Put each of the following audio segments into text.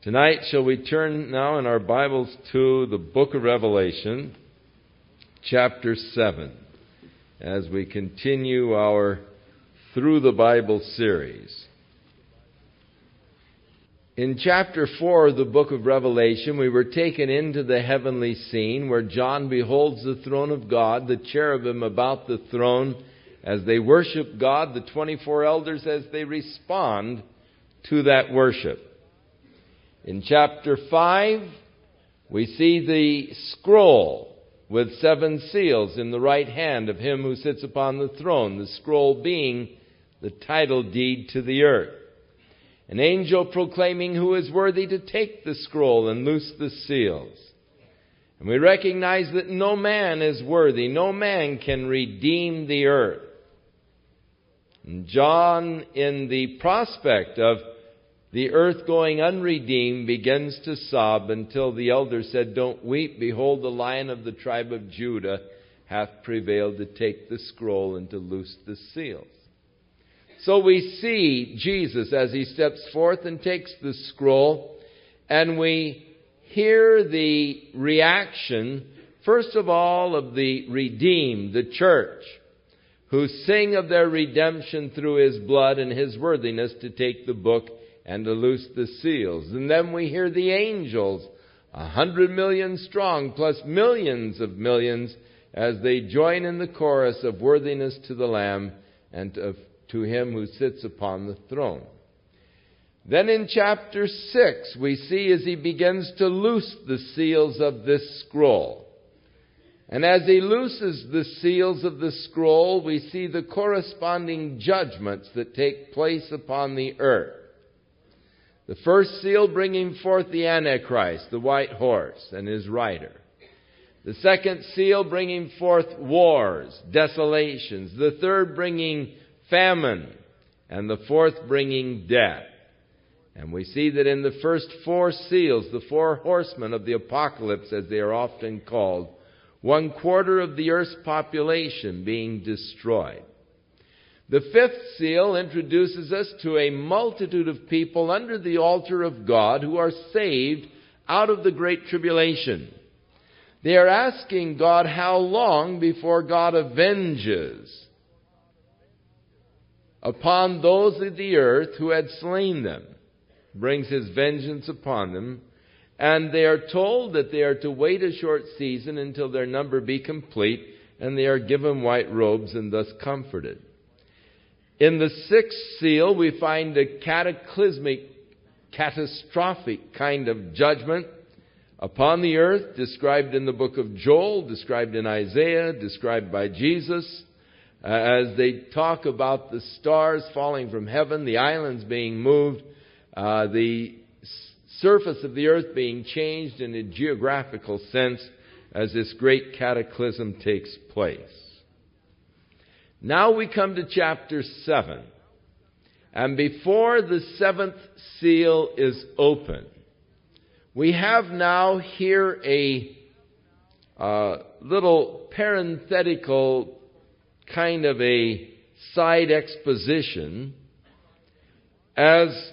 Tonight, shall we turn now in our Bibles to the book of Revelation, chapter 7, as we continue our Through the Bible series. In chapter 4 of the book of Revelation, we were taken into the heavenly scene where John beholds the throne of God, the cherubim about the throne as they worship God, the 24 elders as they respond to that worship. In chapter 5, we see the scroll with 7 seals in the right hand of him who sits upon the throne, the scroll being the title deed to the earth. An angel proclaiming who is worthy to take the scroll and loose the seals. And we recognize that no man is worthy, no man can redeem the earth. And John, in the prospect of the earth going unredeemed, begins to sob until the elder said, "Don't weep, behold, the Lion of the tribe of Judah hath prevailed to take the scroll and to loose the seals." So we see Jesus as he steps forth and takes the scroll, and we hear the reaction, first of all, of the redeemed, the church, who sing of their redemption through his blood and his worthiness to take the book and to loose the seals. And then we hear the angels, 100 million strong, plus millions of millions, as they join in the chorus of worthiness to the Lamb and to him who sits upon the throne. Then in chapter 6, we see as he begins to loose the seals of this scroll. And as he looses the seals of the scroll, we see the corresponding judgments that take place upon the earth. The first seal bringing forth the Antichrist, the white horse, and his rider. The second seal bringing forth wars, desolations. The third bringing famine. And the fourth bringing death. And we see that in the first 4 seals, the 4 horsemen of the apocalypse, as they are often called, 1/4 of the earth's population being destroyed. The 5th seal introduces us to a multitude of people under the altar of God who are saved out of the great tribulation. They are asking God how long before God avenges upon those of the earth who had slain them, brings his vengeance upon them, and they are told that they are to wait a short season until their number be complete, and they are given white robes and thus comforted. In the 6th seal, we find a cataclysmic, catastrophic kind of judgment upon the earth, described in the book of Joel, described in Isaiah, described by Jesus, as they talk about the stars falling from heaven, the islands being moved, the surface of the earth being changed in a geographical sense as this great cataclysm takes place. Now we come to chapter 7. And before the 7th seal is open, we have now here a little parenthetical kind of a side exposition as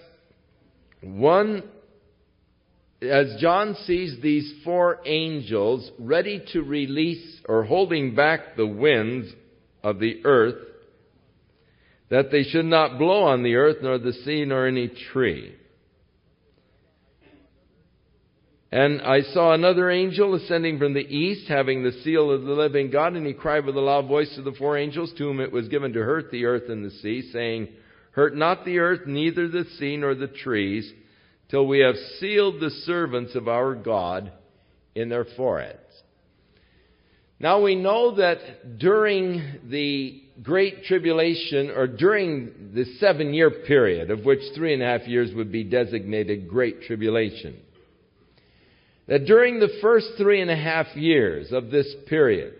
John sees these 4 angels ready to release or holding back the winds of the earth, that they should not blow on the earth, nor the sea, nor any tree. And I saw another angel ascending from the east, having the seal of the living God, and he cried with a loud voice to the 4 angels, to whom it was given to hurt the earth and the sea, saying, "Hurt not the earth, neither the sea, nor the trees, till we have sealed the servants of our God in their foreheads." Now we know that during the Great Tribulation, or during the 7-year period, of which 3.5 years would be designated Great Tribulation, that during the first 3.5 years of this period,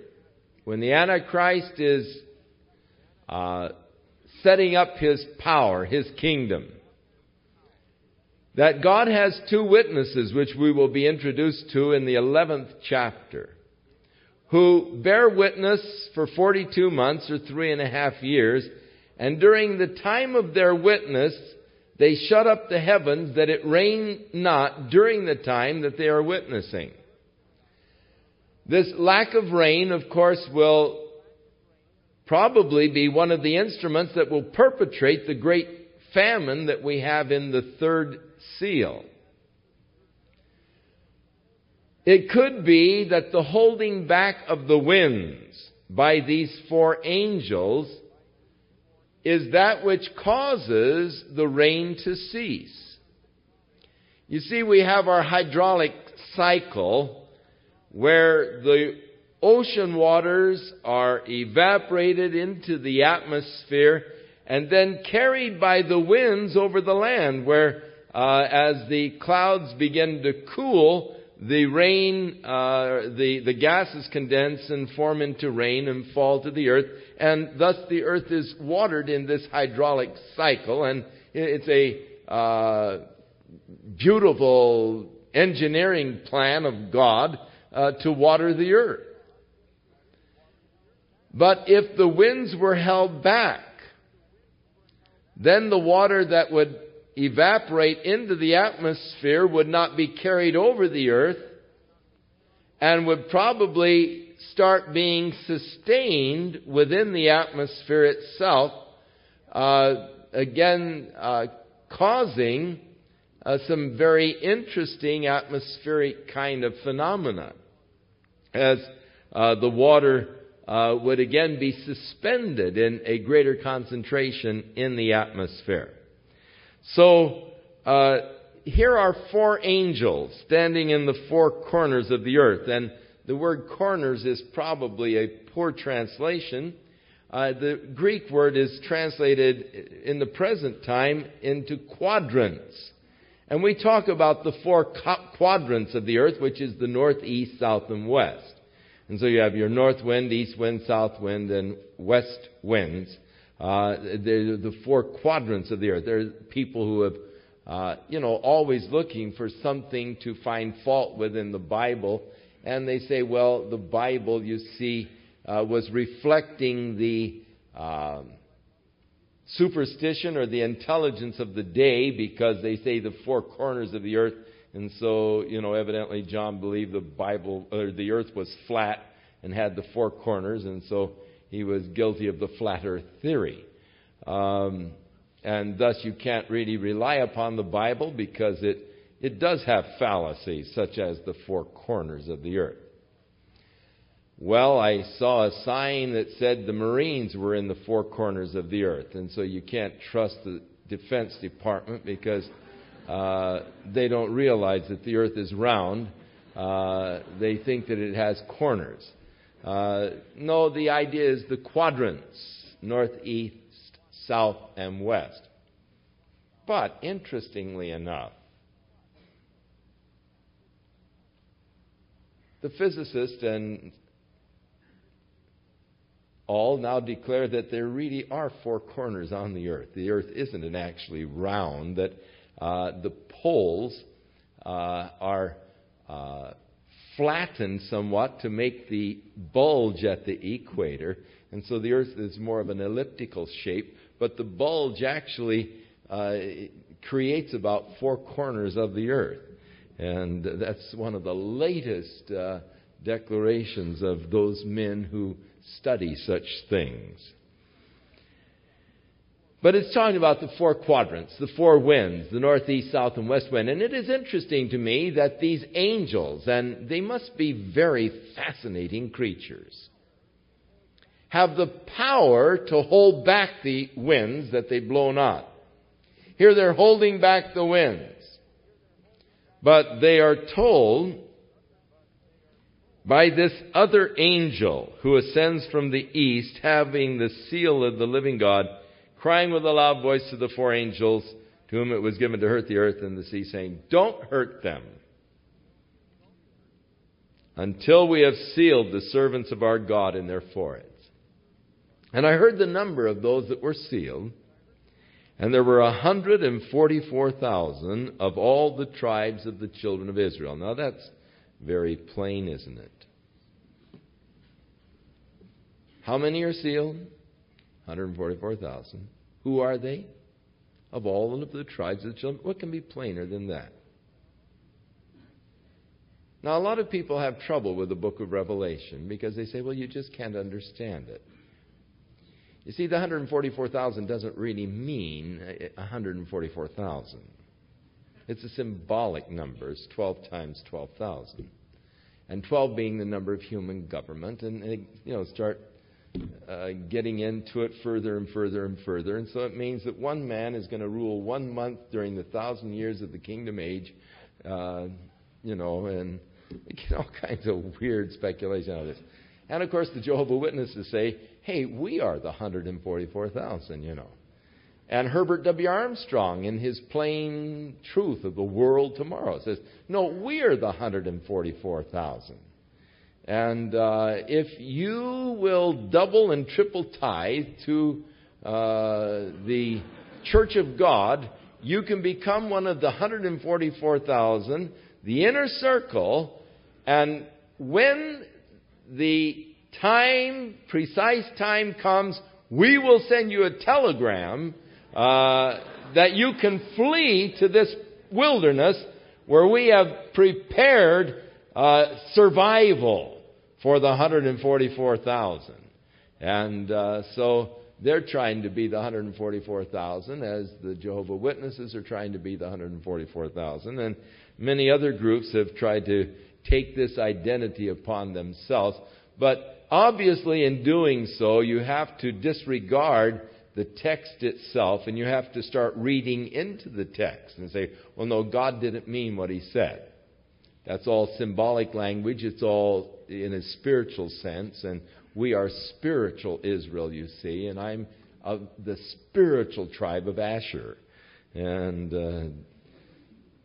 when the Antichrist is setting up his power, his kingdom, that God has 2 witnesses, which we will be introduced to in the 11th chapter, who bear witness for 42 months or 3.5 years, and during the time of their witness, they shut up the heavens that it rain not during the time that they are witnessing. This lack of rain, of course, will probably be one of the instruments that will perpetrate the great famine that we have in the third seal. It could be that the holding back of the winds by these four angels is that which causes the rain to cease. You see, we have our hydraulic cycle where the ocean waters are evaporated into the atmosphere and then carried by the winds over the land, where as the clouds begin to cool, the rain, the gases condense and form into rain and fall to the earth, and thus the earth is watered in this hydraulic cycle, and it's a beautiful engineering plan of God to water the earth. But if the winds were held back, then the water that would evaporate into the atmosphere would not be carried over the earth and would probably start being sustained within the atmosphere itself, causing some very interesting atmospheric kind of phenomena, as the water would again be suspended in a greater concentration in the atmosphere. So, here are four angels standing in the four corners of the earth. And the word corners is probably a poor translation. The Greek word is translated in the present time into quadrants. And we talk about the four quadrants of the earth, which is the north, east, south, and west. And so you have your north wind, east wind, south wind, and west winds. They're the four quadrants of the earth. There are people who have, always looking for something to find fault with in the Bible. And they say, well, the Bible, you see, was reflecting the superstition or the intelligence of the day, because they say the four corners of the earth. And so, evidently John believed the Bible, or the earth was flat and had the four corners, and so he was guilty of the flat earth theory. And thus you can't really rely upon the Bible, because it does have fallacies, such as the four corners of the earth. Well, I saw a sign that said the Marines were in the four corners of the earth, and so you can't trust the Defense Department, because they don't realize that the earth is round. They think that it has corners. No, the idea is the quadrants, north, east, south, and west. But interestingly enough, the physicists and all now declare that there really are four corners on the earth. The earth isn't actually round, that the poles are flattened somewhat to make the bulge at the equator, and so the earth is more of an elliptical shape, but the bulge actually creates about four corners of the earth. And that's one of the latest declarations of those men who study such things. But it's talking about the four quadrants, the four winds, the north, east, south, and west wind. And it is interesting to me that these angels, and they must be very fascinating creatures, have the power to hold back the winds that they blow not. Here they're holding back the winds. But they are told by this other angel who ascends from the east, having the seal of the living God, crying with a loud voice to the four angels to whom it was given to hurt the earth and the sea, saying, "Don't hurt them until we have sealed the servants of our God in their foreheads." And I heard the number of those that were sealed, and there were 144,000 of all the tribes of the children of Israel. Now that's very plain, isn't it? How many are sealed? 144,000. Who are they? of all of the tribes of the children. What can be plainer than that? Now, a lot of people have trouble with the book of Revelation because they say, well, you just can't understand it. You see, the 144,000 doesn't really mean 144,000. It's a symbolic number. It's 12 times 12,000. And 12 being the number of human government. And, start getting into it further and further and further. And so it means that one man is going to rule 1 month during the 1,000 years of the kingdom age, and you get all kinds of weird speculation out of this. And, of course, the Jehovah's Witnesses say, hey, we are the 144,000, And Herbert W. Armstrong, in his Plain Truth of the World Tomorrow, says, no, we're the 144,000. And if you will double and triple tithe to the Church of God, you can become one of the 144,000, the inner circle, and when the precise time comes, we will send you a telegram that you can flee to this wilderness where we have prepared survival for the 144,000. And so they're trying to be the 144,000 as the Jehovah's Witnesses are trying to be the 144,000. And many other groups have tried to take this identity upon themselves. But obviously in doing so, you have to disregard the text itself, and you have to start reading into the text and say, well, no, God didn't mean what He said. That's all symbolic language. It's all in a spiritual sense, and we are spiritual Israel, you see, and I'm of the spiritual tribe of Asher and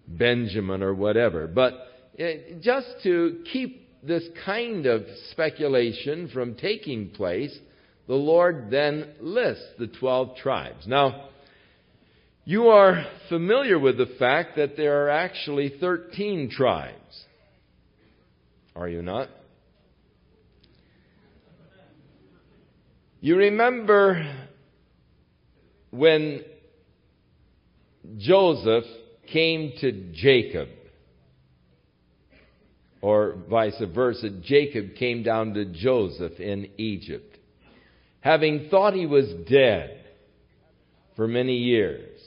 Benjamin or whatever. But just to keep this kind of speculation from taking place, the Lord then lists the 12 tribes. Now, you are familiar with the fact that there are actually 13 tribes. Are you not? You remember when Joseph came to Jacob, or vice versa, Jacob came down to Joseph in Egypt, having thought he was dead for many years.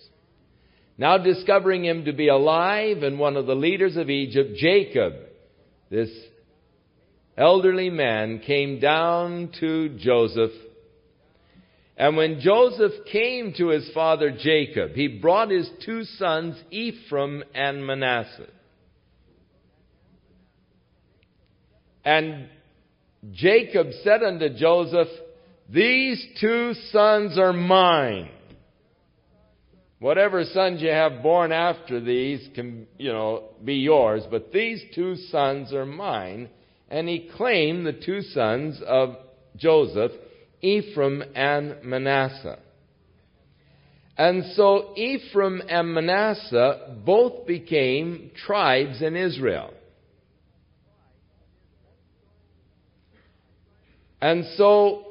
Now discovering him to be alive and one of the leaders of Egypt, Jacob, this elderly man, came down to Joseph. And when Joseph came to his father Jacob, he brought his 2 sons, Ephraim and Manasseh. And Jacob said unto Joseph, these 2 sons are mine. Whatever sons you have born after these can, be yours, but these 2 sons are mine. And he claimed the 2 sons of Joseph, Ephraim and Manasseh. And so Ephraim and Manasseh both became tribes in Israel. And so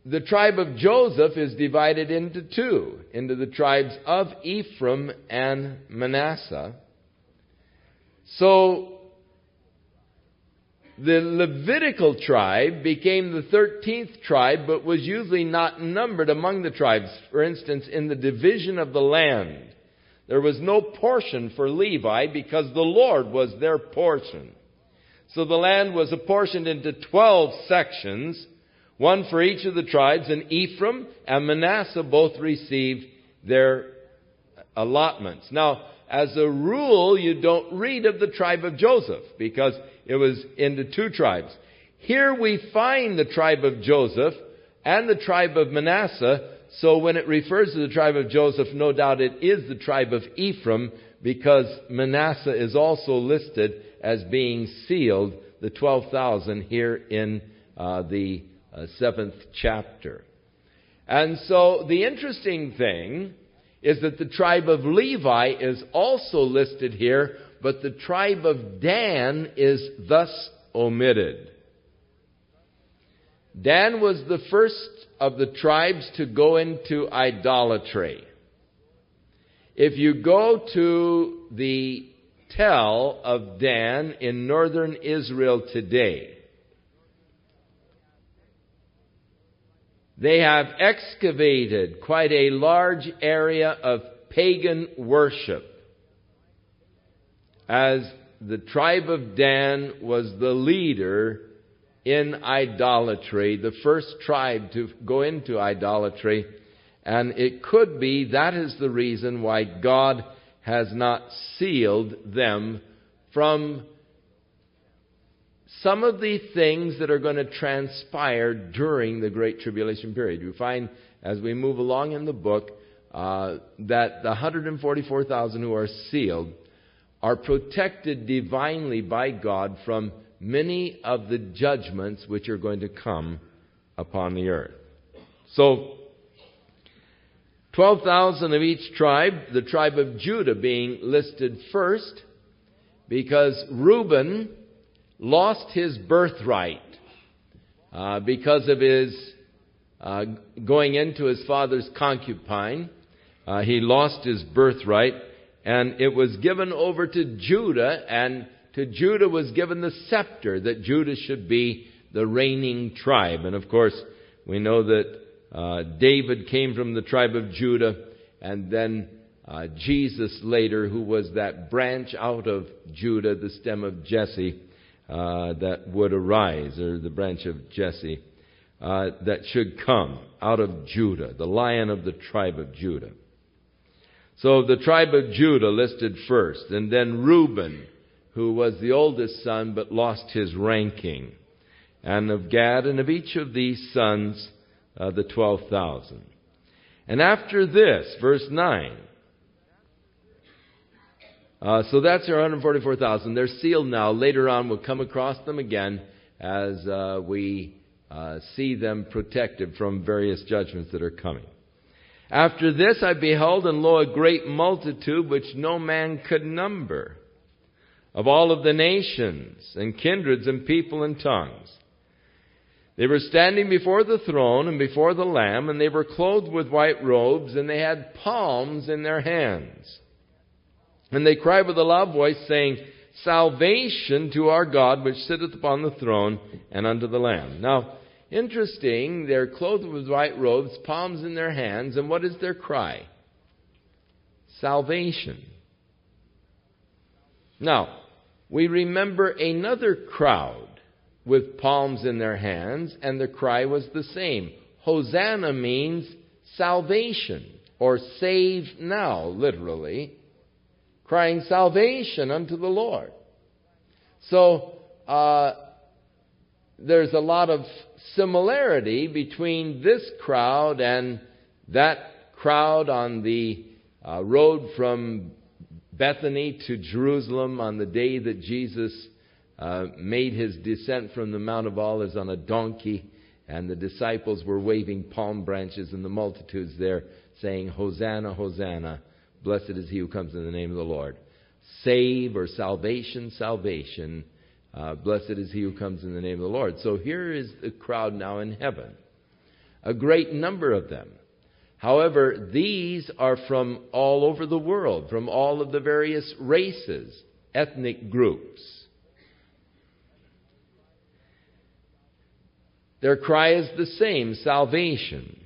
the tribe of Joseph is divided into 2, into the tribes of Ephraim and Manasseh. So the Levitical tribe became the 13th tribe, but was usually not numbered among the tribes. For instance, in the division of the land, there was no portion for Levi because the Lord was their portion. So the land was apportioned into 12 sections, one for each of the tribes, and Ephraim and Manasseh both received their allotments. Now, as a rule, you don't read of the tribe of Joseph because it was into 2 tribes. Here we find the tribe of Joseph and the tribe of Manasseh. So when it refers to the tribe of Joseph, no doubt it is the tribe of Ephraim because Manasseh is also listed as being sealed, the 12,000 here in the 7th chapter. And so the interesting thing is that the tribe of Levi is also listed here, but the tribe of Dan is thus omitted. Dan was the first of the tribes to go into idolatry. If you go to the Tell of Dan in northern Israel today, they have excavated quite a large area of pagan worship, as the tribe of Dan was the leader in idolatry, the first tribe to go into idolatry. And it could be that is the reason why God has not sealed them from some of the things that are going to transpire during the Great Tribulation period. You find, as we move along in the book, that the 144,000 who are sealed are protected divinely by God from many of the judgments which are going to come upon the earth. So, 12,000 of each tribe, the tribe of Judah being listed first, because Reuben lost his birthright because of his going into his father's concubine. He lost his birthright, and it was given over to Judah, and to Judah was given the scepter, that Judah should be the reigning tribe. And of course, we know that David came from the tribe of Judah, and then Jesus later, who was that branch out of Judah, the stem of Jesse, that would arise, or the branch of Jesse, that should come out of Judah, the lion of the tribe of Judah. So the tribe of Judah listed first, and then Reuben, who was the oldest son but lost his ranking, and of Gad, and of each of these sons, the 12,000. And after this, verse 9, so that's our 144,000. They're sealed now. Later on, we'll come across them again as we see them protected from various judgments that are coming. After this I beheld, and lo, a great multitude which no man could number, of all of the nations and kindreds and people and tongues. They were standing before the throne and before the Lamb, and they were clothed with white robes, and they had palms in their hands. And they cried with a loud voice, saying, Salvation to our God, which sitteth upon the throne, and unto the Lamb. Now, interesting, they're clothed with white robes, palms in their hands, and what is their cry? Salvation. Now, we remember another crowd with palms in their hands, and the cry was the same. Hosanna means salvation, or save now, literally, crying salvation unto the Lord. So, there's a lot of similarity between this crowd and that crowd on the road from Bethany to Jerusalem on the day that Jesus made his descent from the Mount of Olives on a donkey, and the disciples were waving palm branches, and the multitudes there saying, Hosanna, Hosanna, blessed is he who comes in the name of the Lord. Save, or salvation, salvation, blessed is he who comes in the name of the Lord. So here is the crowd now in heaven, a great number of them. However, these are from all over the world, from all of the various races, ethnic groups. Their cry is the same, salvation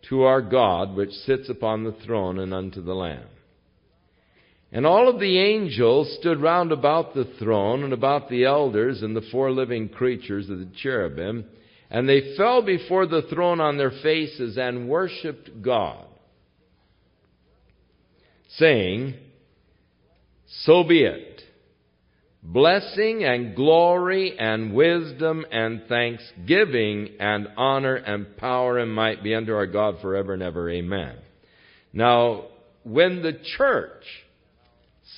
to our God, which sits upon the throne, and unto the Lamb. And all of the angels stood round about the throne, and about the elders, and the four living creatures of the cherubim, and they fell before the throne on their faces, and worshipped God, saying, So be it. Blessing and glory and wisdom and thanksgiving and honor and power and might be unto our God forever and ever. Amen. Now, when the church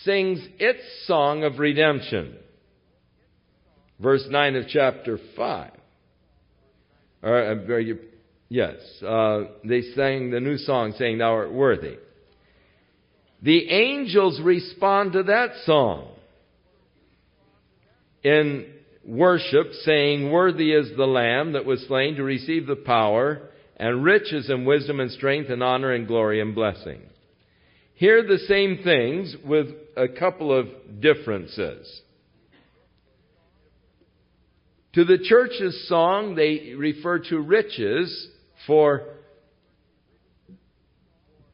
sings its song of redemption, verse 9 of chapter 5, they sang the new song saying, Thou art worthy. The angels respond to that song in worship, saying, Worthy is the Lamb that was slain to receive the power and riches and wisdom and strength and honor and glory and blessing. hear the same things with a couple of differences. To the church's song, they refer to riches, for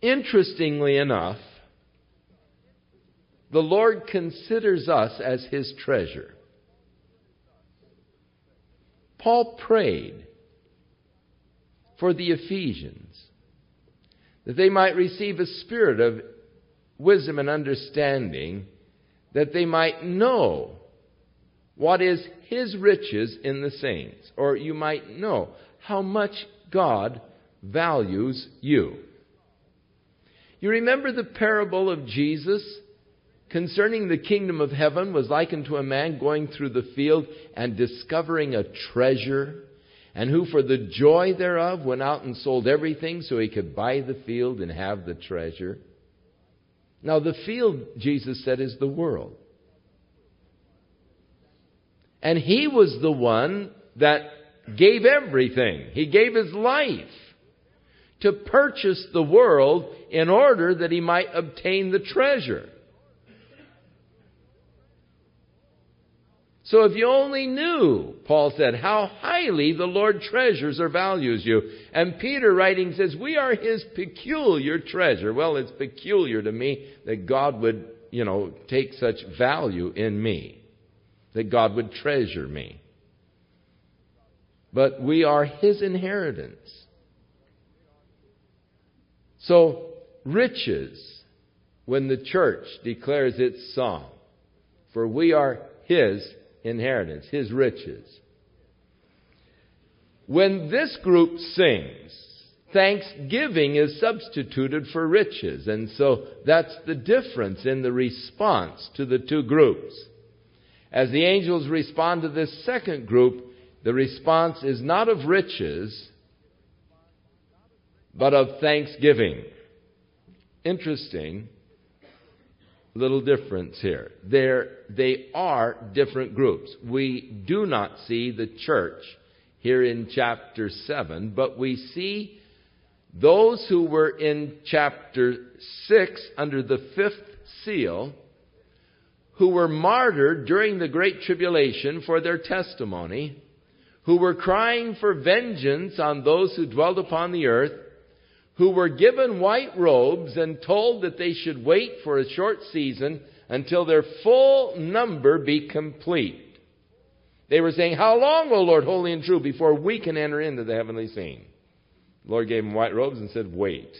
interestingly enough, the Lord considers us as His treasure. Paul prayed for the Ephesians that they might receive a spirit of wisdom and understanding, that they might know what is His riches in the saints, or you might know how much God values you. You remember the parable of Jesus concerning the kingdom of heaven was likened to a man going through the field and discovering a treasure, and who for the joy thereof went out and sold everything so he could buy the field and have the treasure. Now the field, Jesus said, is the world. And He was the one that gave everything. He gave His life to purchase the world in order that He might obtain the treasure. So if you only knew, Paul said, how highly the Lord treasures or values you. And Peter writing says, we are His peculiar treasure. Well, it's peculiar to me that God would, take such value in me. That God would treasure me. But we are His inheritance. So, riches, when the church declares its song, for we are His inheritance, His riches. When this group sings, thanksgiving is substituted for riches. And so that's the difference in the response to the two groups. As the angels respond to this second group, the response is not of riches, but of thanksgiving. Interesting little difference here. They are different groups. We do not see the church here in chapter 7, but we see those who were in chapter 6 under the 5th seal, who were martyred during the Great Tribulation for their testimony, who were crying for vengeance on those who dwelled upon the earth, who were given white robes and told that they should wait for a short season until their full number be complete. They were saying, how long, O Lord, holy and true, before we can enter into the heavenly scene? The Lord gave them white robes and said, wait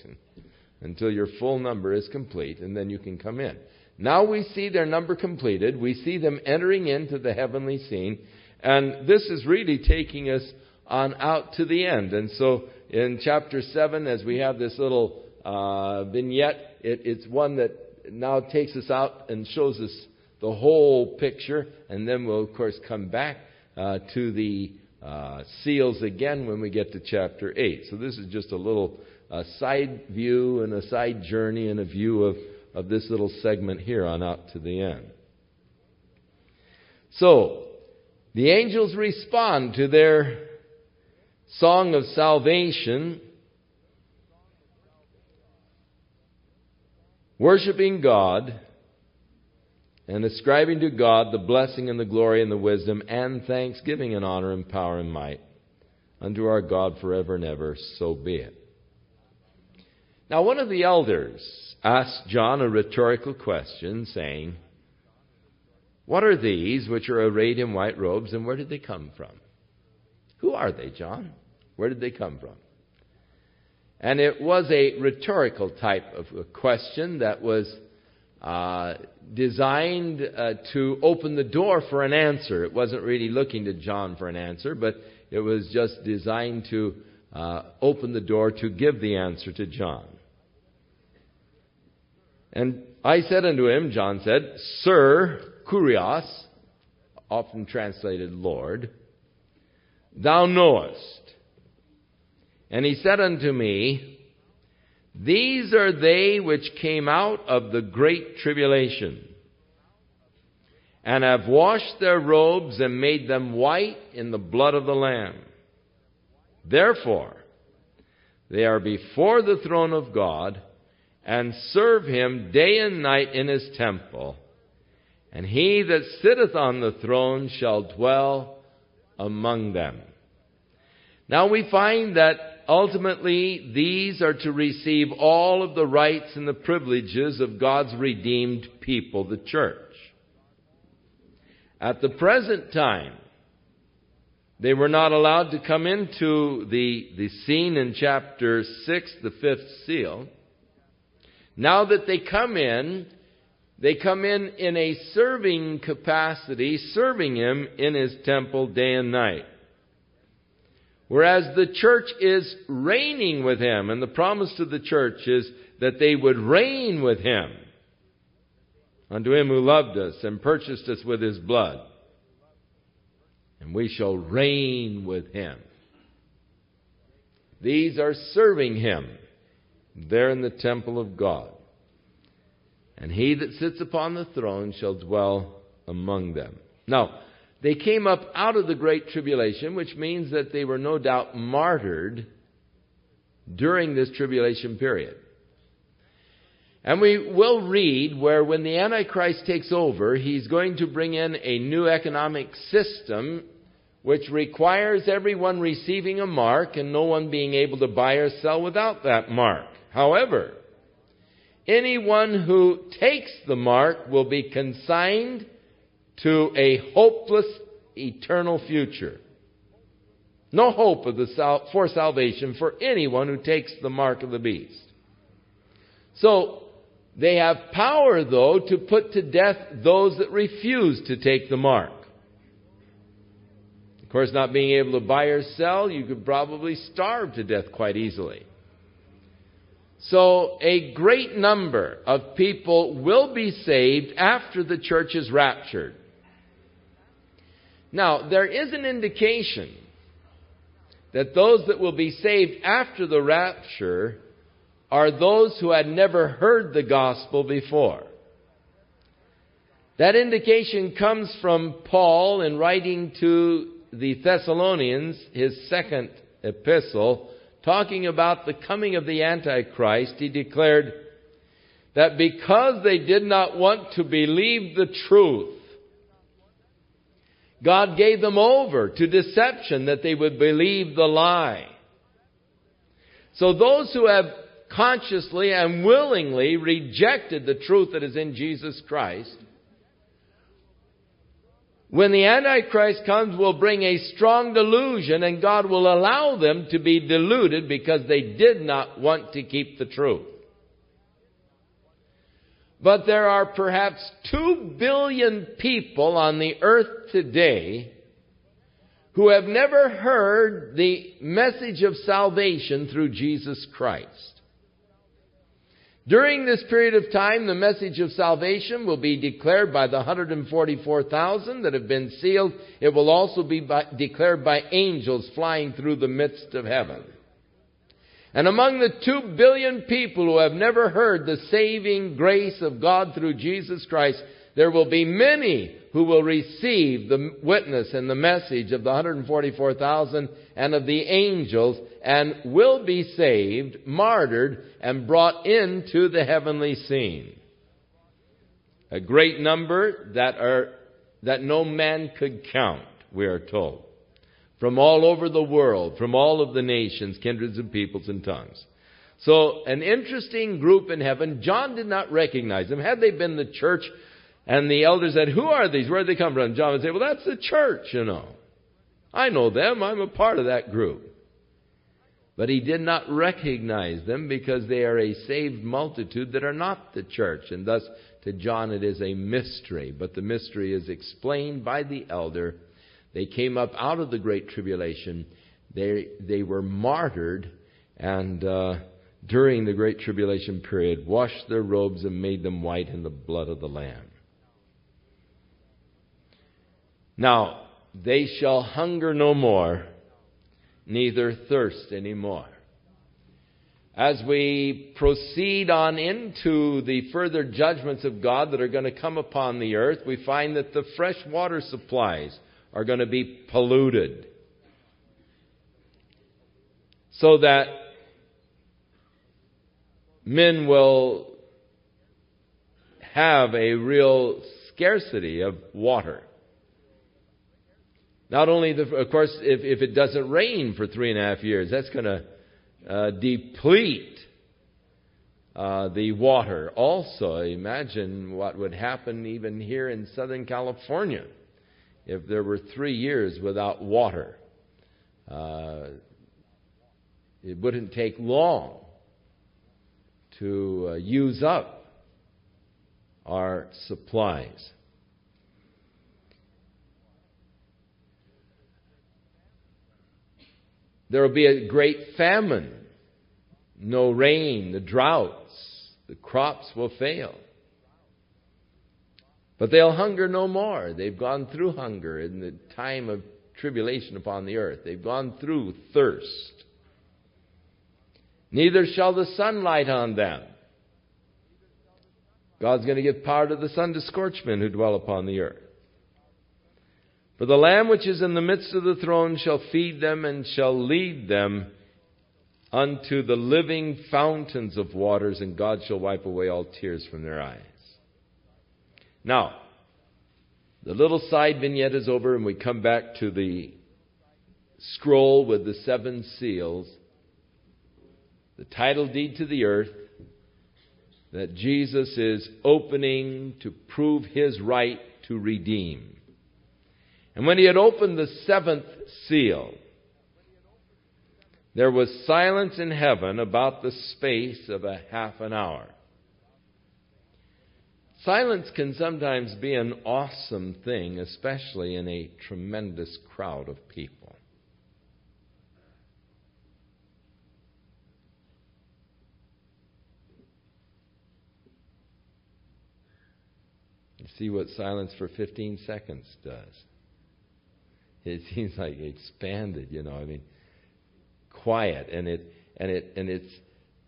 until your full number is complete, and then you can come in. Now we see their number completed. We see them entering into the heavenly scene. And this is really taking us on out to the end. And so in chapter 7, as we have this little vignette, it's one that now takes us out and shows us the whole picture. And then we'll, of course, come back to the seals again when we get to chapter 8. So this is just a little side view and a side journey and a view of this little segment here on out to the end. So, the angels respond to their song of salvation, worshiping God and ascribing to God the blessing and the glory and the wisdom and thanksgiving and honor and power and might unto our God forever and ever, so be it. Now one of the elders asked John a rhetorical question, saying, what are these which are arrayed in white robes, and where did they come from? Who are they, John? Where did they come from? And it was a rhetorical type of a question that was designed to open the door for an answer. It wasn't really looking to John for an answer, but it was just designed to open the door to give the answer to John. And I said unto him, John said, Sir, Kurios, often translated Lord, thou knowest. And he said unto me, these are they which came out of the great tribulation, and have washed their robes and made them white in the blood of the Lamb. Therefore, they are before the throne of God, and serve him day and night in his temple. And he that sitteth on the throne shall dwell among them. Now we find that ultimately these are to receive all of the rights and the privileges of God's redeemed people, the church. At the present time, they were not allowed to come into the scene in chapter 6, the fifth seal. Now that they come in a serving capacity, serving him in his temple day and night. Whereas the church is reigning with him, and the promise to the church is that they would reign with him. Unto him who loved us and purchased us with his blood. And we shall reign with him. These are serving him there in the temple of God. And he that sits upon the throne shall dwell among them. Now, they came up out of the great tribulation, which means that they were no doubt martyred during this tribulation period. And we will read where when the Antichrist takes over, he's going to bring in a new economic system which requires everyone receiving a mark and no one being able to buy or sell without that mark. However, anyone who takes the mark will be consigned to a hopeless eternal future. No hope for salvation for anyone who takes the mark of the beast. So, they have power, though, to put to death those that refuse to take the mark. Of course, not being able to buy or sell, you could probably starve to death quite easily. So, a great number of people will be saved after the church is raptured. Now, there is an indication that those that will be saved after the rapture are those who had never heard the gospel before. That indication comes from Paul in writing to the Thessalonians, his second epistle, talking about the coming of the Antichrist. He declared that because they did not want to believe the truth, God gave them over to deception that they would believe the lie. So those who have consciously and willingly rejected the truth that is in Jesus Christ, when the Antichrist comes, will bring a strong delusion, and God will allow them to be deluded because they did not want to keep the truth. But there are perhaps 2 billion people on the earth today who have never heard the message of salvation through Jesus Christ. During this period of time, the message of salvation will be declared by the 144,000 that have been sealed. It will also be declared by angels flying through the midst of heaven. And among the 2 billion people who have never heard the saving grace of God through Jesus Christ, there will be many who will receive the witness and the message of the 144,000 and of the angels and will be saved, martyred, and brought into the heavenly scene. A great number that no man could count, we are told. From all over the world, from all of the nations, kindreds and peoples and tongues. So, an interesting group in heaven. John did not recognize them. Had they been the church and the elders said, "Who are these? Where did they come from?" John would say, "Well, that's the church, you know. I know them. I'm a part of that group." But he did not recognize them because they are a saved multitude that are not the church. And thus, to John, it is a mystery. But the mystery is explained by the elder. They came up out of the Great Tribulation. They were martyred, and during the Great Tribulation period, washed their robes and made them white in the blood of the Lamb. Now, they shall hunger no more, neither thirst any more. As we proceed on into the further judgments of God that are going to come upon the earth, we find that the fresh water supplies are going to be polluted. So that men will have a real scarcity of water. Not only, of course, if it doesn't rain for 3.5 years, that's going to deplete the water. Also, imagine what would happen even here in Southern California if there were 3 years without water. It wouldn't take long to use up our supplies. There will be a great famine. No rain, the droughts, the crops will fail. But they'll hunger no more. They've gone through hunger in the time of tribulation upon the earth. They've gone through thirst. Neither shall the sun light on them. God's going to give power to the sun to scorch men who dwell upon the earth. For the Lamb which is in the midst of the throne shall feed them and shall lead them unto the living fountains of waters, and God shall wipe away all tears from their eyes. Now, the little side vignette is over, and we come back to the scroll with the 7 seals, the title deed to the earth, that Jesus is opening to prove His right to redeem. And when He had opened the 7th seal, there was silence in heaven about the space of a half an hour. Silence can sometimes be an awesome thing, especially in a tremendous crowd of people. You see what silence for 15 seconds does. It seems like it expanded, quiet, and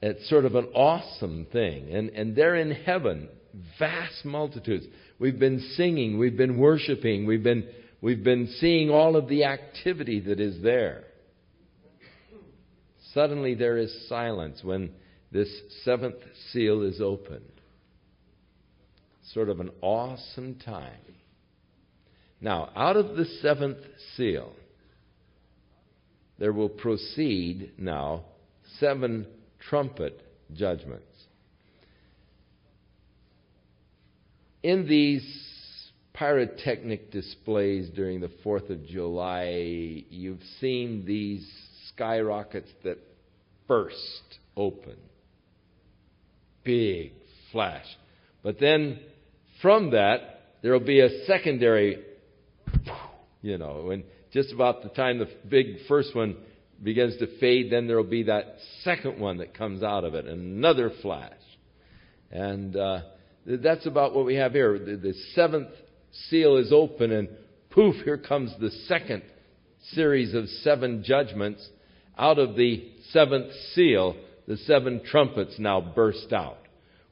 it's sort of an awesome thing. And they're in heaven, vast multitudes. We've been singing, we've been worshiping, we've been seeing all of the activity that is there. Suddenly there is silence when this 7th seal is opened. Sort of an awesome time. Now, out of the 7th seal, there will proceed now 7 trumpet judgments. In these pyrotechnic displays during the 4th of July, you've seen these skyrockets that burst open. Big flash. But then from that, there will be a secondary, and just about the time the big first one begins to fade, then there will be that second one that comes out of it, another flash. And that's about what we have here. The 7th seal is open, and poof, here comes the second series of 7 judgments. Out of the 7th seal, the 7 trumpets now burst out.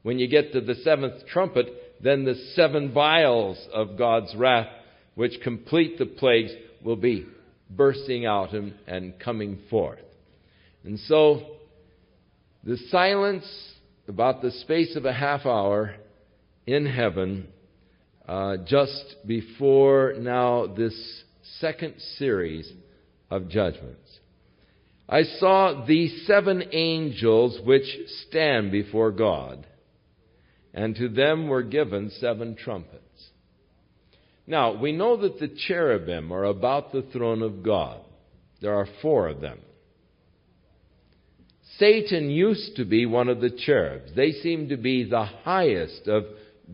When you get to the 7th trumpet, then the 7 vials of God's wrath, which complete the plagues, will be bursting out and coming forth. And so, the silence about the space of a half hour in heaven, just before now this second series of judgments. I saw the 7 angels which stand before God, and to them were given 7 trumpets. Now, we know that the cherubim are about the throne of God. There are 4 of them. Satan used to be one of the cherubs. They seem to be the highest of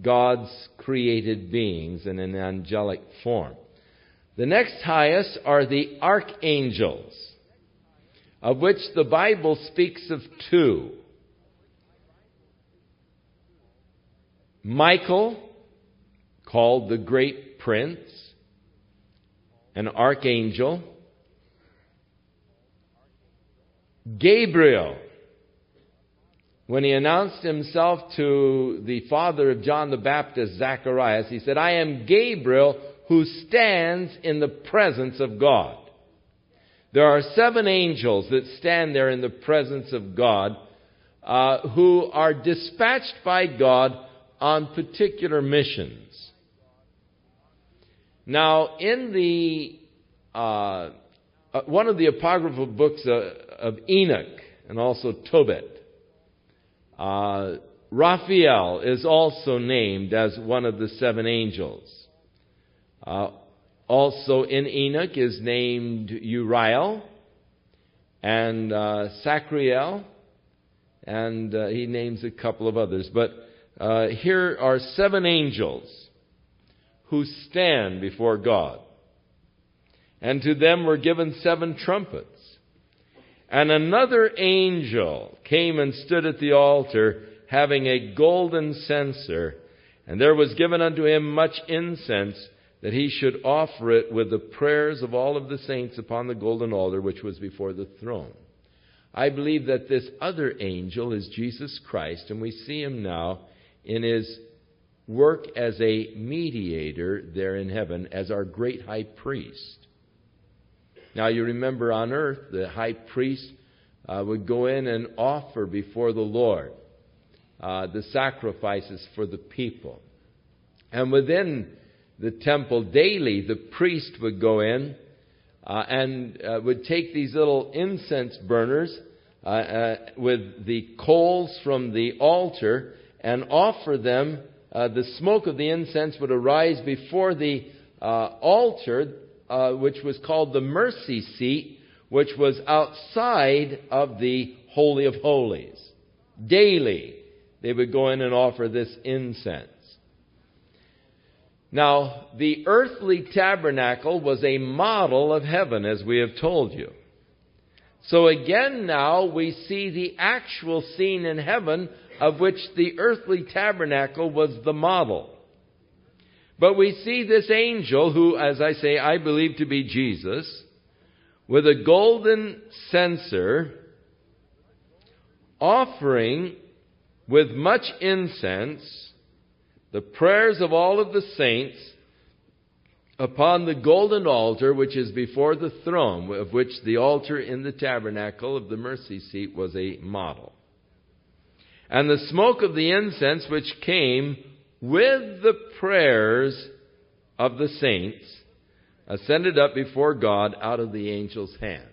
God's created beings in an angelic form. The next highest are the archangels, of which the Bible speaks of 2. Michael, called the great prince, an archangel. Gabriel, when he announced himself to the father of John the Baptist, Zacharias, he said, "I am Gabriel who stands in the presence of God." There are 7 angels that stand there in the presence of God, who are dispatched by God on particular missions. Now, in the one of the apocryphal books of Enoch and also Tobit, Raphael is also named as one of the 7 angels. Also in Enoch is named Uriel and Sacriel, and he names a couple of others. But here are 7 angels who stand before God. And to them were given 7 trumpets. And another angel came and stood at the altar, having a golden censer. And there was given unto him much incense, that he should offer it with the prayers of all of the saints upon the golden altar which was before the throne. I believe that this other angel is Jesus Christ, and we see him now in his work as a mediator there in heaven, as our great high priest. Now you remember on earth, the high priest would go in and offer before the Lord the sacrifices for the people. And within the temple daily, the priest would go in and would take these little incense burners with the coals from the altar and offer them. The smoke of the incense would arise before the altar, which was called the mercy seat, which was outside of the Holy of Holies. Daily, they would go in and offer this incense. Now, the earthly tabernacle was a model of heaven, as we have told you. So again now we see the actual scene in heaven, of which the earthly tabernacle was the model. But we see this angel, who, as I say, I believe to be Jesus, with a golden censer, offering with much incense the prayers of all of the saints upon the golden altar which is before the throne, of which the altar in the tabernacle of the mercy seat was a model. And the smoke of the incense which came with the prayers of the saints ascended up before God out of the angel's hands.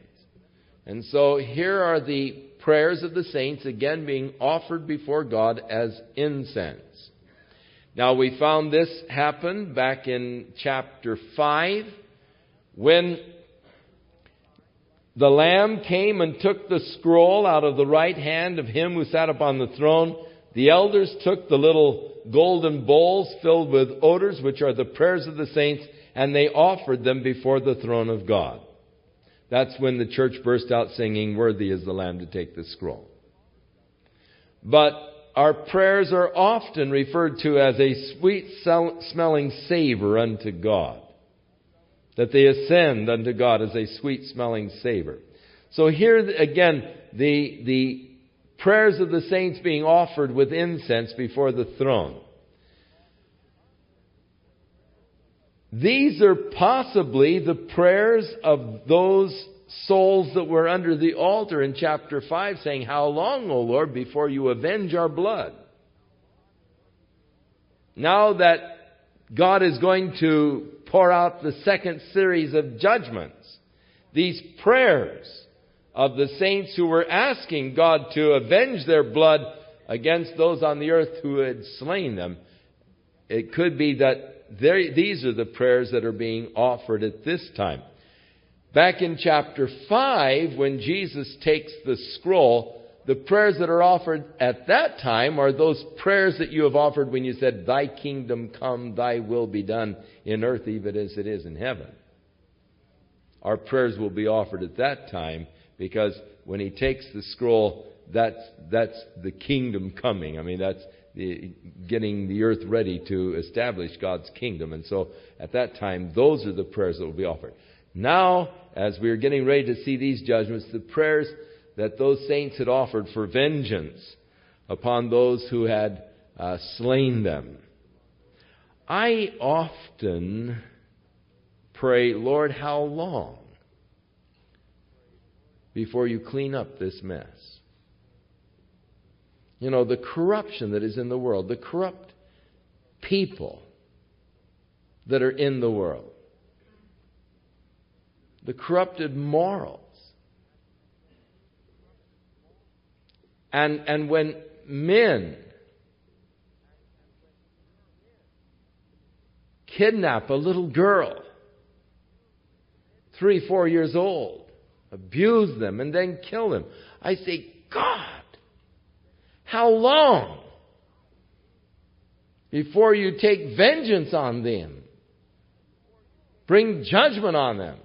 And so here are the prayers of the saints again being offered before God as incense. Now we found this happen back in chapter 5 when the Lamb came and took the scroll out of the right hand of him who sat upon the throne. The elders took the little golden bowls filled with odors, which are the prayers of the saints, and they offered them before the throne of God. That's when the church burst out singing, "Worthy is the Lamb to take the scroll." But our prayers are often referred to as a sweet-smelling savor unto God. That they ascend unto God as a sweet-smelling savor. So here again, the prayers of the saints being offered with incense before the throne. These are possibly the prayers of those souls that were under the altar in chapter 5, saying, "How long, O Lord, before you avenge our blood?" Now that God is going to pour out the second series of judgments, these prayers of the saints who were asking God to avenge their blood against those on the earth who had slain them, it could be that these are the prayers that are being offered at this time. Back in chapter 5, when Jesus takes the scroll, the prayers that are offered at that time are those prayers that you have offered when you said, "Thy kingdom come, thy will be done in earth even as it is in heaven." Our prayers will be offered at that time, because when he takes the scroll, that's the kingdom coming. I mean, that's getting the earth ready to establish God's kingdom. And so at that time, those are the prayers that will be offered. Now, as we're getting ready to see these judgments, the prayers that those saints had offered for vengeance upon those who had slain them. I often pray, "Lord, how long before you clean up this mess?" The corruption that is in the world, the corrupt people that are in the world, the corrupted morals. And when men kidnap a little girl, 3, 4 years old, abuse them, and then kill them, I say, God, how long before you take vengeance on them? Bring judgment on them.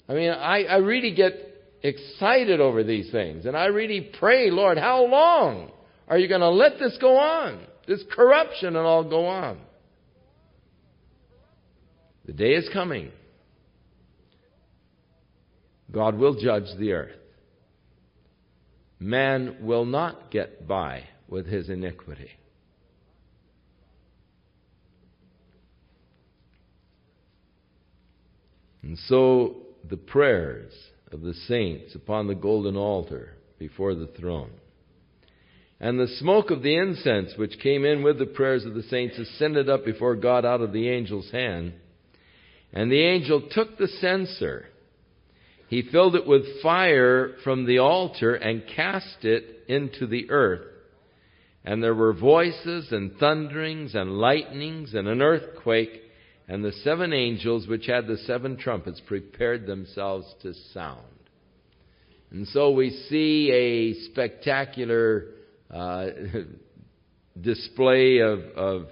I mean, I really get excited over these things. And I really pray, Lord, how long are you going to let this go on? This corruption and all go on. The day is coming. God will judge the earth. Man will not get by with his iniquity. And so the prayers of the saints upon the golden altar before the throne, and the smoke of the incense which came in with the prayers of the saints ascended up before God out of the angel's hand. And the angel took the censer. He filled it with fire from the altar and cast it into the earth. And there were voices and thunderings and lightnings and an earthquake. And the 7 angels which had the 7 trumpets prepared themselves to sound. And so we see a spectacular display of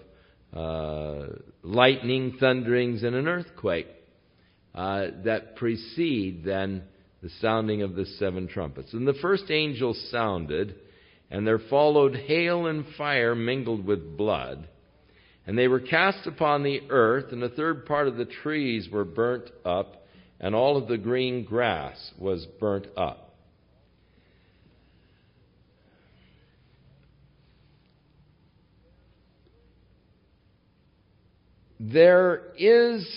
lightning, thunderings, and an earthquake that precede then the sounding of the 7 trumpets. And the first angel sounded, and there followed hail and fire mingled with blood. And they were cast upon the earth, and a third part of the trees were burnt up, and all of the green grass was burnt up. There is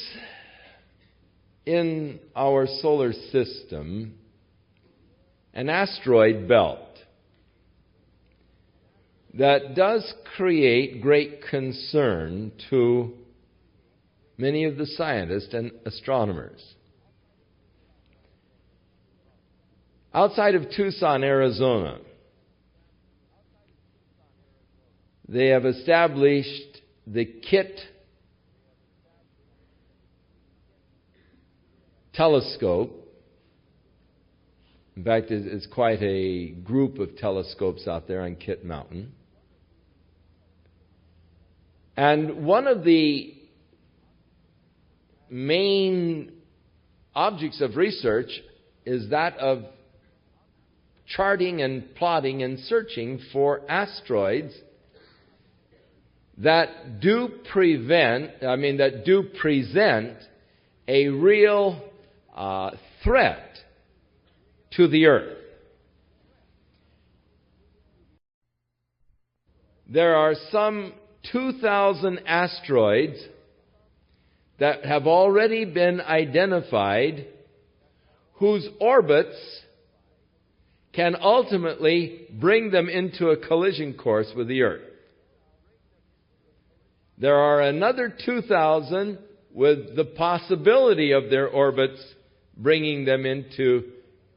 in our solar system an asteroid belt that does create great concern to many of the scientists and astronomers. Outside of Tucson, Arizona, they have established the KIT telescope. In fact, it's quite a group of telescopes out there on Kit Mountain. And one of the main objects of research is that of charting and plotting and searching for asteroids that do present a real threat to the earth. There are some 2,000 asteroids that have already been identified whose orbits can ultimately bring them into a collision course with the earth. There are another 2,000 with the possibility of their orbits bringing them into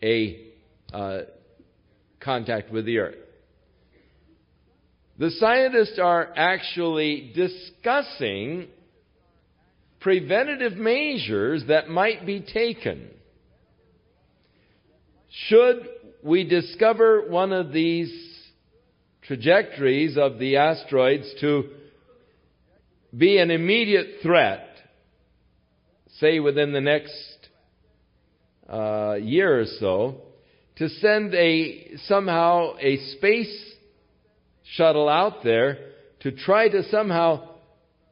a contact with the earth. The scientists are actually discussing preventative measures that might be taken should we discover one of these trajectories of the asteroids to be an immediate threat, say within the next year or so, to send somehow a space shuttle out there to try to somehow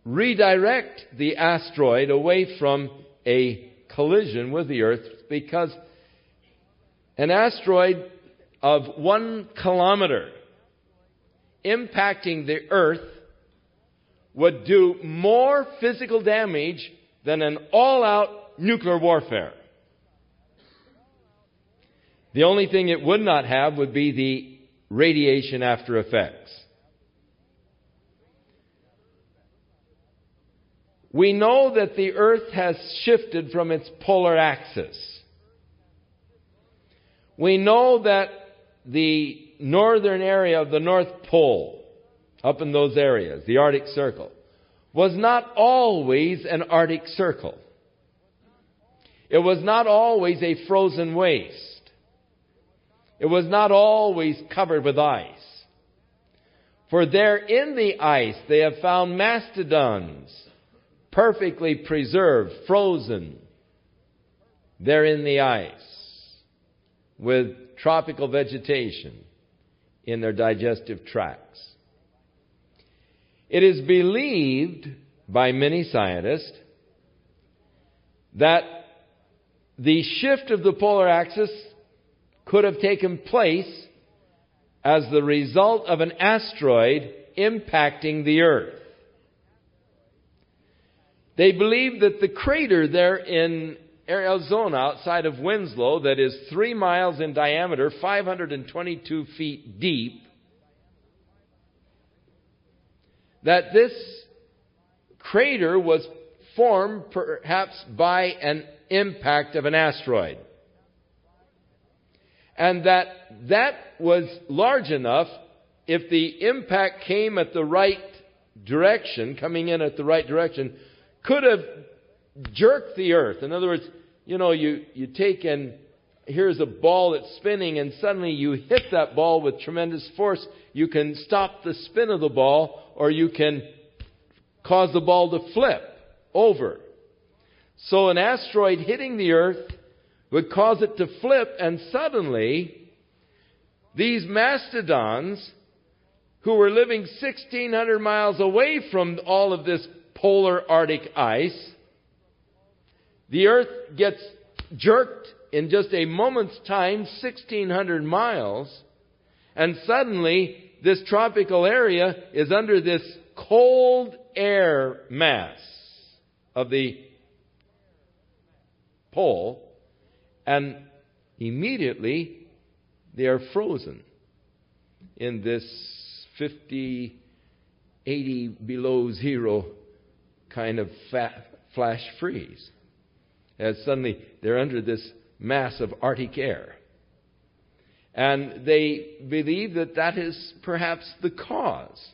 redirect the asteroid away from a collision with the earth, because an asteroid of 1 kilometer impacting the earth would do more physical damage than an all-out nuclear warfare. The only thing it would not have would be the radiation after effects. We know that the Earth has shifted from its polar axis. We know that the northern area of the North Pole, up in those areas, the Arctic Circle, was not always an Arctic Circle. It was not always a frozen waste. It was not always covered with ice. For there in the ice they have found mastodons, perfectly preserved, frozen, there in the ice, with tropical vegetation in their digestive tracts. It is believed by many scientists that the shift of the polar axis could have taken place as the result of an asteroid impacting the Earth. They believe that the crater there in Arizona, outside of Winslow, that is 3 miles in diameter, 522 feet deep, that this crater was formed perhaps by an impact of an asteroid. And that was large enough, if the impact came at the right direction, coming in at the right direction, could have jerked the Earth. In other words, you take and here's a ball that's spinning, and suddenly you hit that ball with tremendous force. You can stop the spin of the ball, or you can cause the ball to flip over. So an asteroid hitting the Earth would cause it to flip, and suddenly these mastodons, who were living 1,600 miles away from all of this polar Arctic ice, the Earth gets jerked in just a moment's time, 1,600 miles, and suddenly this tropical area is under this cold air mass of the pole, and immediately they are frozen in this 50, 80 below zero kind of flash freeze. As suddenly they're under this mass of Arctic air. And they believe that that is perhaps the cause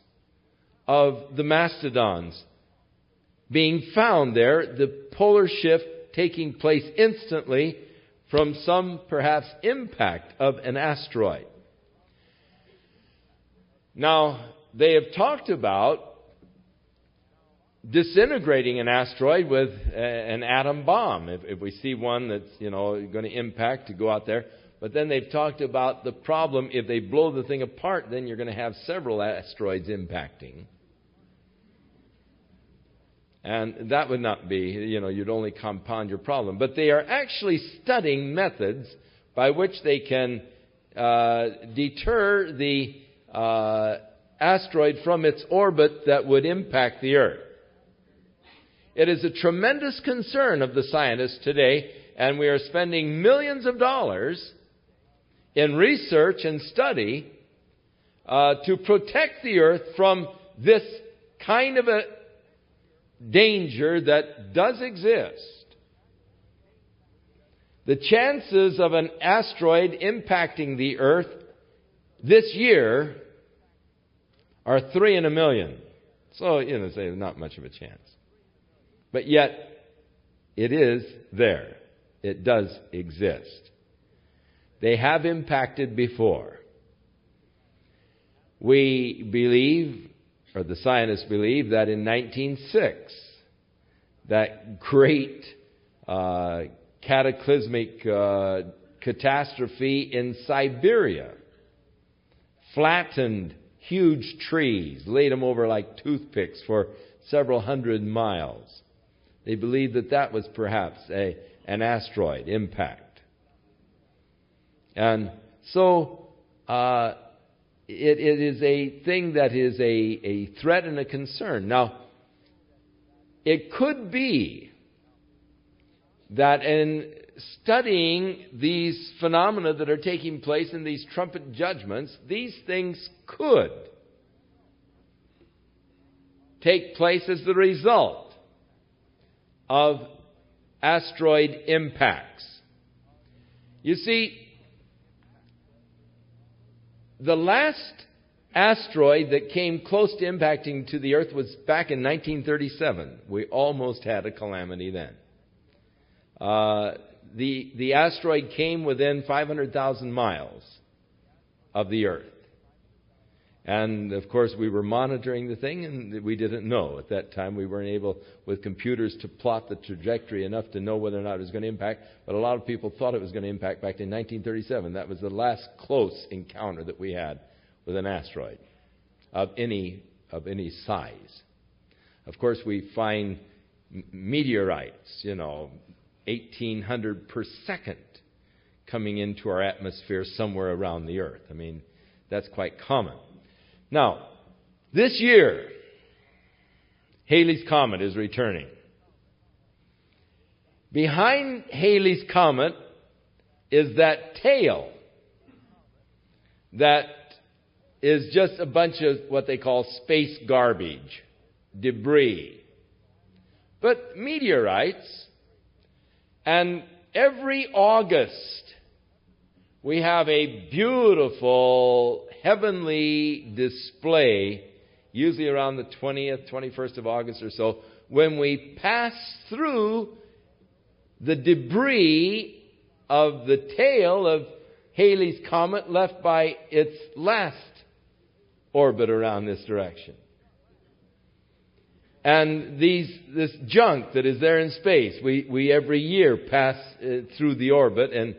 of the mastodons being found there, the polar shift taking place instantly from some perhaps impact of an asteroid. Now, they have talked about disintegrating an asteroid with an atom bomb. If we see one that's, going to impact, to go out there. But then they've talked about the problem, if they blow the thing apart, then you're going to have several asteroids impacting. And that would not be, you'd only compound your problem. But they are actually studying methods by which they can deter the asteroid from its orbit that would impact the Earth. It is a tremendous concern of the scientists today, and we are spending millions of dollars in research and study to protect the Earth from this kind of a danger that does exist. The chances of an asteroid impacting the Earth this year are 3 in a million. So, say not much of a chance. But yet, it is there. It does exist. They have impacted before. We believe, or the scientists believe, that in 1906, that great cataclysmic catastrophe in Siberia flattened huge trees, laid them over like toothpicks for several hundred miles. They believe that was perhaps an asteroid impact. And so it is a thing that is a threat and a concern. Now, it could be that in studying these phenomena that are taking place in these trumpet judgments, these things could take place as the result of asteroid impacts. You see, the last asteroid that came close to impacting to the Earth was back in 1937. We almost had a calamity then. The asteroid came within 500,000 miles of the Earth. And, of course, we were monitoring the thing, and we didn't know. At that time, we weren't able, with computers, to plot the trajectory enough to know whether or not it was going to impact. But a lot of people thought it was going to impact back in 1937. That was the last close encounter that we had with an asteroid of any size. Of course, we find meteorites, 1,800 per second coming into our atmosphere somewhere around the Earth. I mean, that's quite common. Now, this year, Halley's Comet is returning. Behind Halley's Comet is that tail that is just a bunch of what they call space garbage, debris. But meteorites, and every August we have a beautiful heavenly display, usually around the 20th, 21st of August or so, when we pass through the debris of the tail of Halley's Comet left by its last orbit around this direction. And this junk that is there in space, we every year pass through the orbit, and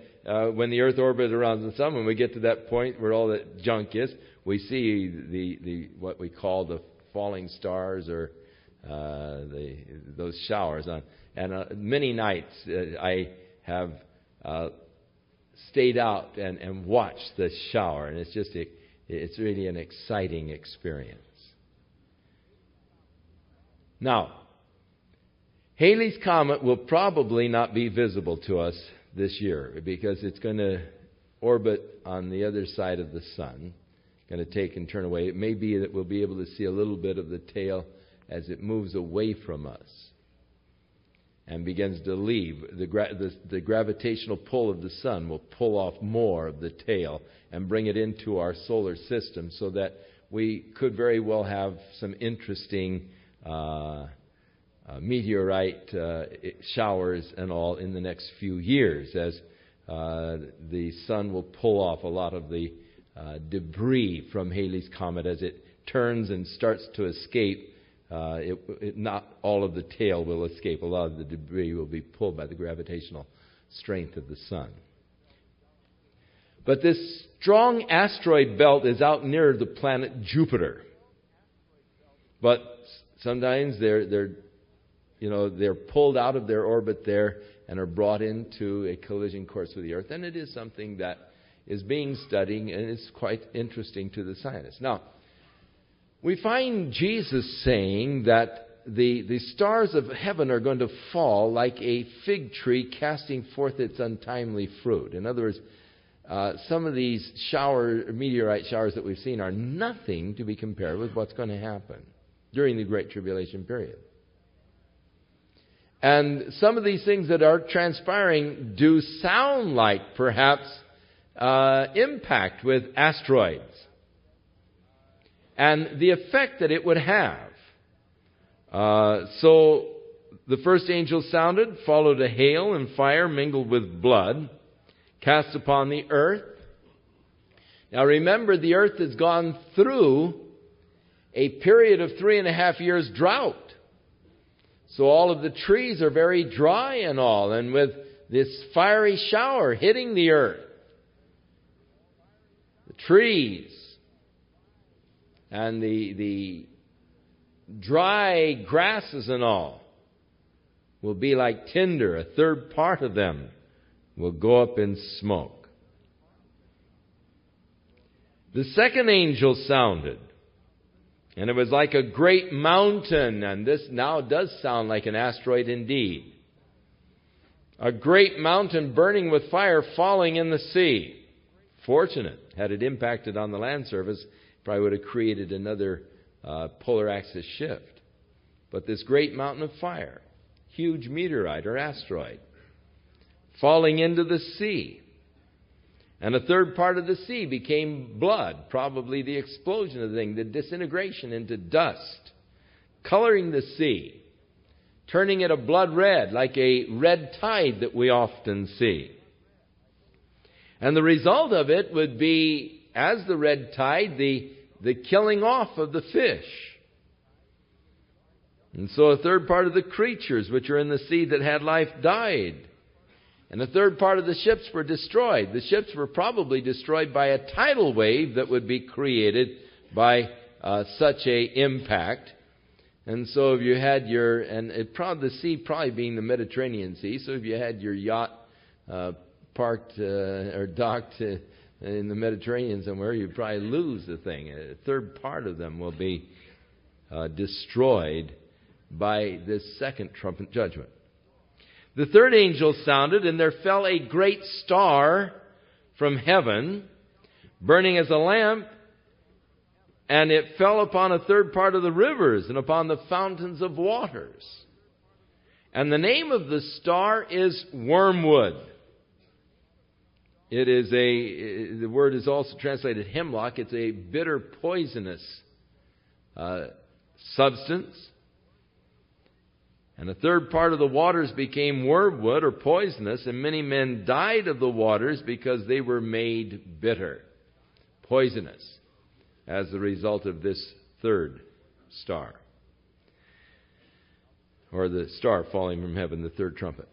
when the Earth orbits around the sun, when we get to that point where all that junk is, we see the what we call the falling stars, or those showers. And many nights I have stayed out and watched the shower, and it's really an exciting experience. Now, Halley's Comet will probably not be visible to us this year, because it's going to orbit on the other side of the sun, going to take and turn away. It may be that we'll be able to see a little bit of the tail as it moves away from us and begins to leave. The gravitational pull of the sun will pull off more of the tail and bring it into our solar system, so that we could very well have some interesting meteorite showers and all in the next few years, as the sun will pull off a lot of the debris from Halley's Comet as it turns and starts to escape. Not all of the tail will escape. A lot of the debris will be pulled by the gravitational strength of the sun. But this strong asteroid belt is out near the planet Jupiter. But sometimes they're pulled out of their orbit there and are brought into a collision course with the Earth. And it is something that is being studied, and it's quite interesting to the scientists. Now, we find Jesus saying that the stars of heaven are going to fall like a fig tree casting forth its untimely fruit. In other words, some of these meteorite showers that we've seen are nothing to be compared with what's going to happen during the Great Tribulation period. And some of these things that are transpiring do sound like perhaps impact with asteroids and the effect that it would have. So the first angel sounded, followed a hail and fire mingled with blood, cast upon the earth. Now remember, the earth has gone through a period of 3.5 years drought. So all of the trees are very dry and all, and with this fiery shower hitting the earth, the trees and the dry grasses and all will be like tinder. A third part of them will go up in smoke. The second angel sounded, and it was like a great mountain, and this now does sound like an asteroid indeed. A great mountain burning with fire falling in the sea. Fortunate. Had it impacted on the land surface, probably would have created another polar axis shift. But this great mountain of fire, huge meteorite or asteroid, falling into the sea. And a third part of the sea became blood, probably the explosion of the thing, the disintegration into dust, coloring the sea, turning it a blood red, like a red tide that we often see. And the result of it would be, as the red tide, the killing off of the fish. And so a third part of the creatures which are in the sea that had life died. And a third part of the ships were destroyed. The ships were probably destroyed by a tidal wave that would be created by such a impact. And so if you had the sea probably being the Mediterranean Sea, so if you had your yacht parked or docked in the Mediterranean somewhere, you'd probably lose the thing. A third part of them will be destroyed by this second trumpet judgment. The third angel sounded, and there fell a great star from heaven, burning as a lamp, and it fell upon a third part of the rivers and upon the fountains of waters. And the name of the star is wormwood. The word is also translated hemlock. It's a bitter, poisonous substance. And a third part of the waters became wormwood or poisonous, and many men died of the waters because they were made bitter, poisonous, as the result of this third star. Or the star falling from heaven, the third trumpet.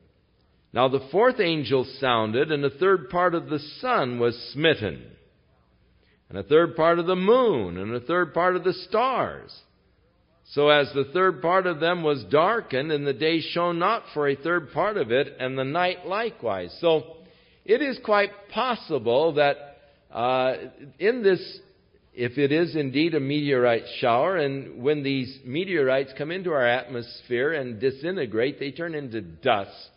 Now the fourth angel sounded, and a third part of the sun was smitten, and a third part of the moon, and a third part of the stars. So as the third part of them was darkened, and the day shone not for a third part of it, and the night likewise. So it is quite possible that in this, if it is indeed a meteorite shower, and when these meteorites come into our atmosphere and disintegrate, they turn into dust.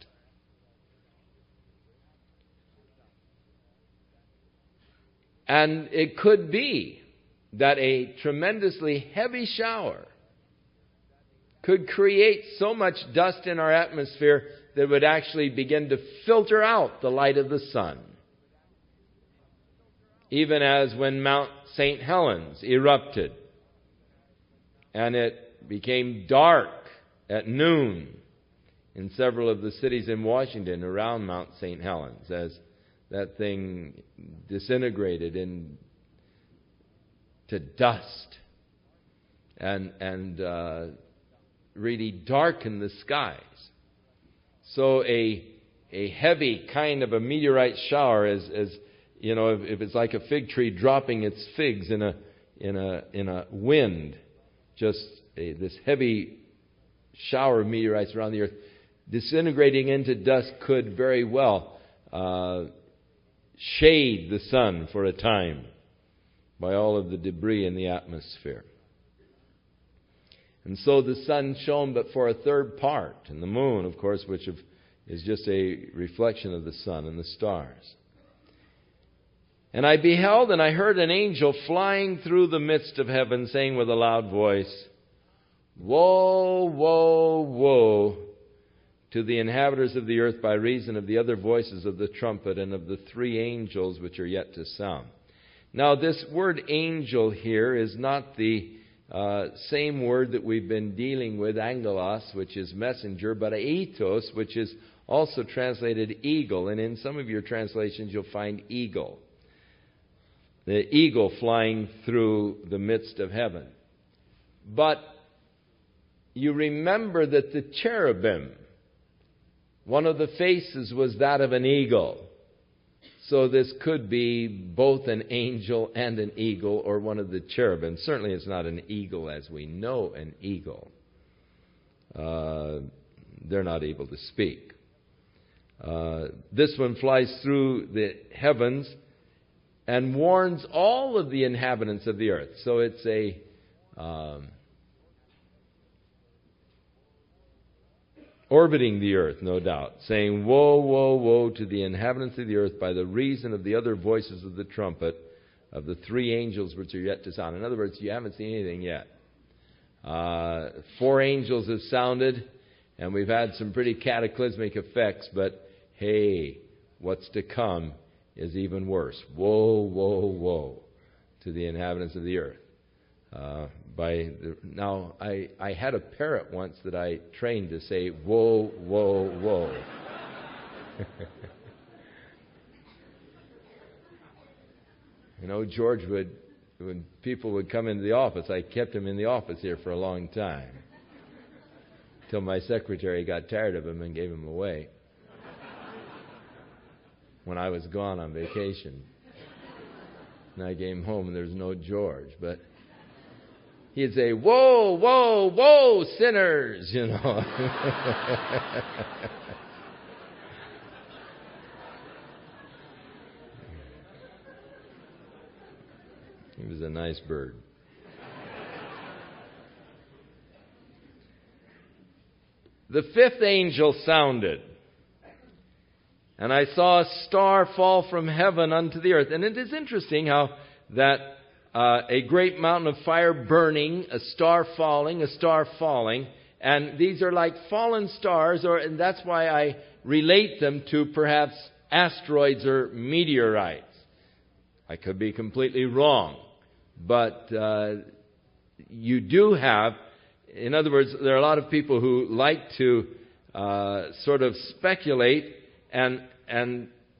And it could be that a tremendously heavy shower could create so much dust in our atmosphere that it would actually begin to filter out the light of the sun. Even as when Mount St. Helens erupted and it became dark at noon in several of the cities in Washington around Mount St. Helens, as that thing disintegrated into dust and really darkened the skies. So a heavy kind of a meteorite shower, as you know, if it's like a fig tree dropping its figs in a wind, just this heavy shower of meteorites around the earth, disintegrating into dust could very well shade the sun for a time by all of the debris in the atmosphere. And so the sun shone but for a third part, and the moon, of course, which is just a reflection of the sun and the stars. And I beheld, and I heard an angel flying through the midst of heaven, saying with a loud voice, Woe, woe, woe to the inhabitants of the earth by reason of the other voices of the trumpet and of the three angels which are yet to sound. Now this word angel here is not the same word that we've been dealing with, angelos, which is messenger, but aetos, which is also translated eagle. And in some of your translations you'll find eagle. The eagle flying through the midst of heaven. But you remember that the cherubim, one of the faces was that of an eagle. So this could be both an angel and an eagle, or one of the cherubim. Certainly it's not an eagle as we know an eagle. They're not able to speak. This one flies through the heavens and warns all of the inhabitants of the earth. So it's orbiting the earth, no doubt, saying, "Woe, woe, woe to the inhabitants of the earth by the reason of the other voices of the trumpet of the three angels which are yet to sound." In other words, you haven't seen anything yet. 4 angels have sounded, and we've had some pretty cataclysmic effects, but hey, what's to come is even worse. Woe, woe, woe to the inhabitants of the earth. Now, I had a parrot once that I trained to say, "Woe, woe, woe." You know, George when people would come into the office, I kept him in the office here for a long time, till my secretary got tired of him and gave him away when I was gone on vacation. And I came home and there was no George, but he'd say, "Whoa, whoa, whoa, sinners," you know. He was a nice bird. The 5th angel sounded, and I saw a star fall from heaven unto the earth. And it is interesting how that a great mountain of fire burning, a star falling, and these are like fallen stars, and that's why I relate them to perhaps asteroids or meteorites. I could be completely wrong, but you do have, in other words, there are a lot of people who like to sort of speculate and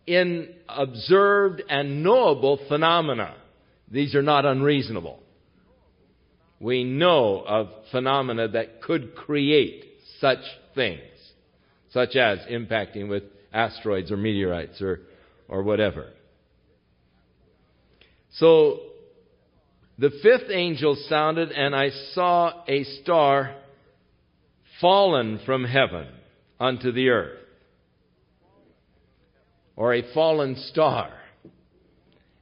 in observed and knowable phenomena. These are not unreasonable. We know of phenomena that could create such things, such as impacting with asteroids or meteorites or whatever. So the 5th angel sounded, and I saw a star fallen from heaven unto the earth, or a fallen star.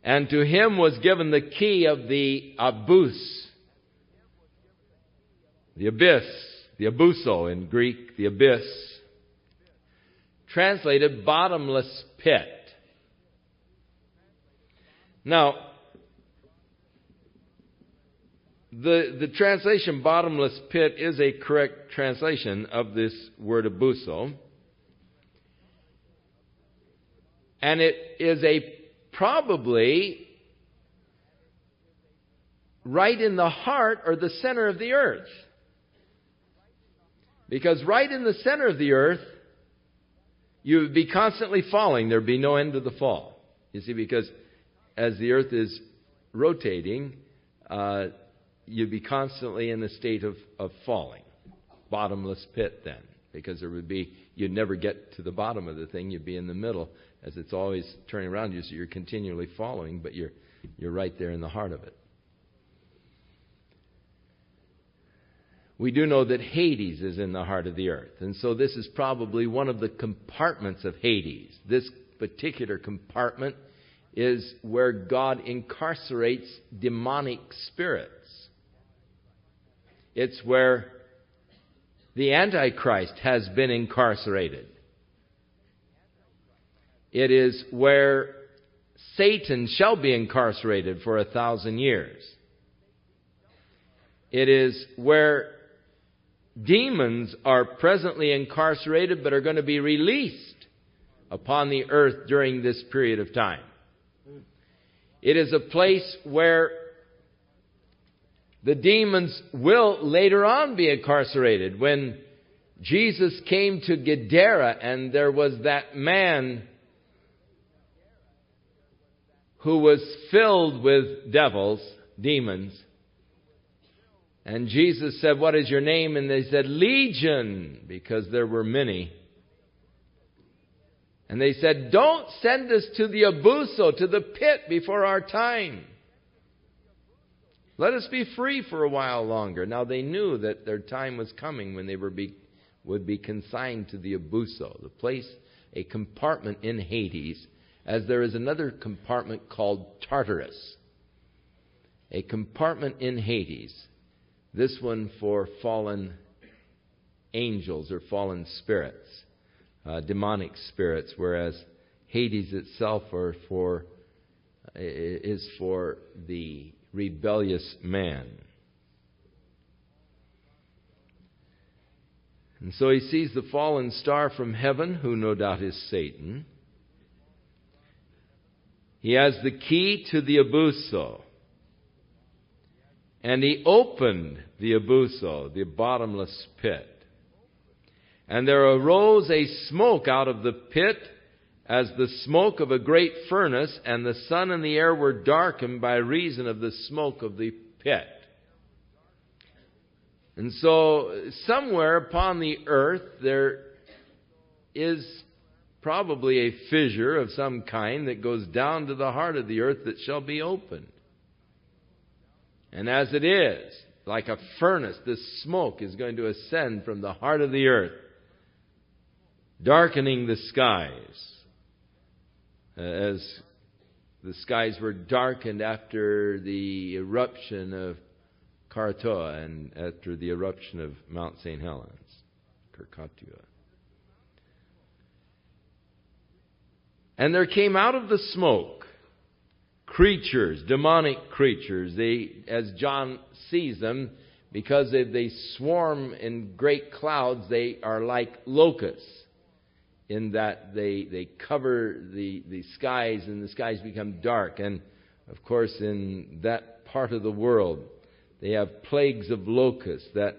And to him was given the key of the abyss, the abuso in Greek, the abyss, translated bottomless pit. Now, the translation bottomless pit is a correct translation of this word abuso. And it is probably right in the heart or the center of the earth. Because right in the center of the earth, you would be constantly falling. There would be no end to the fall. You see, because as the earth is rotating, you'd be constantly in the state of falling. Bottomless pit then. Because you'd never get to the bottom of the thing. You'd be in the middle as it's always turning around you. So you're continually following, but you're right there in the heart of it. We do know that Hades is in the heart of the earth. And so this is probably one of the compartments of Hades. This particular compartment is where God incarcerates demonic spirits. It's where the Antichrist has been incarcerated. It is where Satan shall be incarcerated for 1,000 years. It is where demons are presently incarcerated but are going to be released upon the earth during this period of time. It is a place where the demons will later on be incarcerated. When Jesus came to Gadara and there was that man who was filled with devils, demons, and Jesus said, "What is your name?" And they said, "Legion," because there were many. And they said, "Don't send us to the abuso, to the pit before our time. Let us be free for a while longer." Now they knew that their time was coming when they would be consigned to the abuso, the place, a compartment in Hades, as there is another compartment called Tartarus. A compartment in Hades. This one for fallen angels or fallen spirits, demonic spirits, whereas Hades itself is for the rebellious man. And so he sees the fallen star from heaven, who no doubt is Satan. He has the key to the abuso. And he opened the abuso, the bottomless pit. And there arose a smoke out of the pit, as the smoke of a great furnace, and the sun and the air were darkened by reason of the smoke of the pit. And so, somewhere upon the earth, there is probably a fissure of some kind that goes down to the heart of the earth that shall be opened. And as it is, like a furnace, this smoke is going to ascend from the heart of the earth, darkening the skies, as the skies were darkened after the eruption of Krakatoa and after the eruption of Mount St. Helens, Krakatoa. And there came out of the smoke creatures, demonic creatures. They, as John sees them, because they swarm in great clouds, they are like locusts, in that they cover the skies, and the skies become dark. And, of course, in that part of the world, they have plagues of locusts that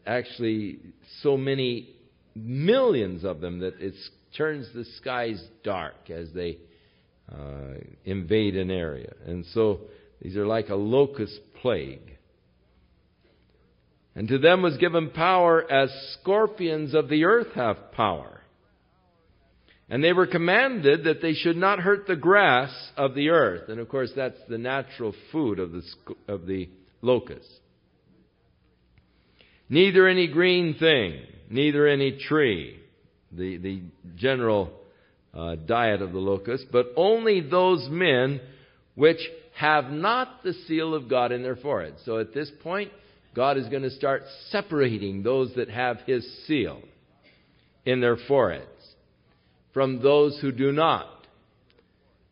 actually so many millions of them that it turns the skies dark as they invade an area. And so these are like a locust plague. And to them was given power as scorpions of the earth have power. And they were commanded that they should not hurt the grass of the earth. And of course that's the natural food of the locust. Neither any green thing, neither any tree, the general diet of the locust, but only those men which have not the seal of God in their foreheads. So at this point, God is going to start separating those that have His seal in their foreheads from those who do not.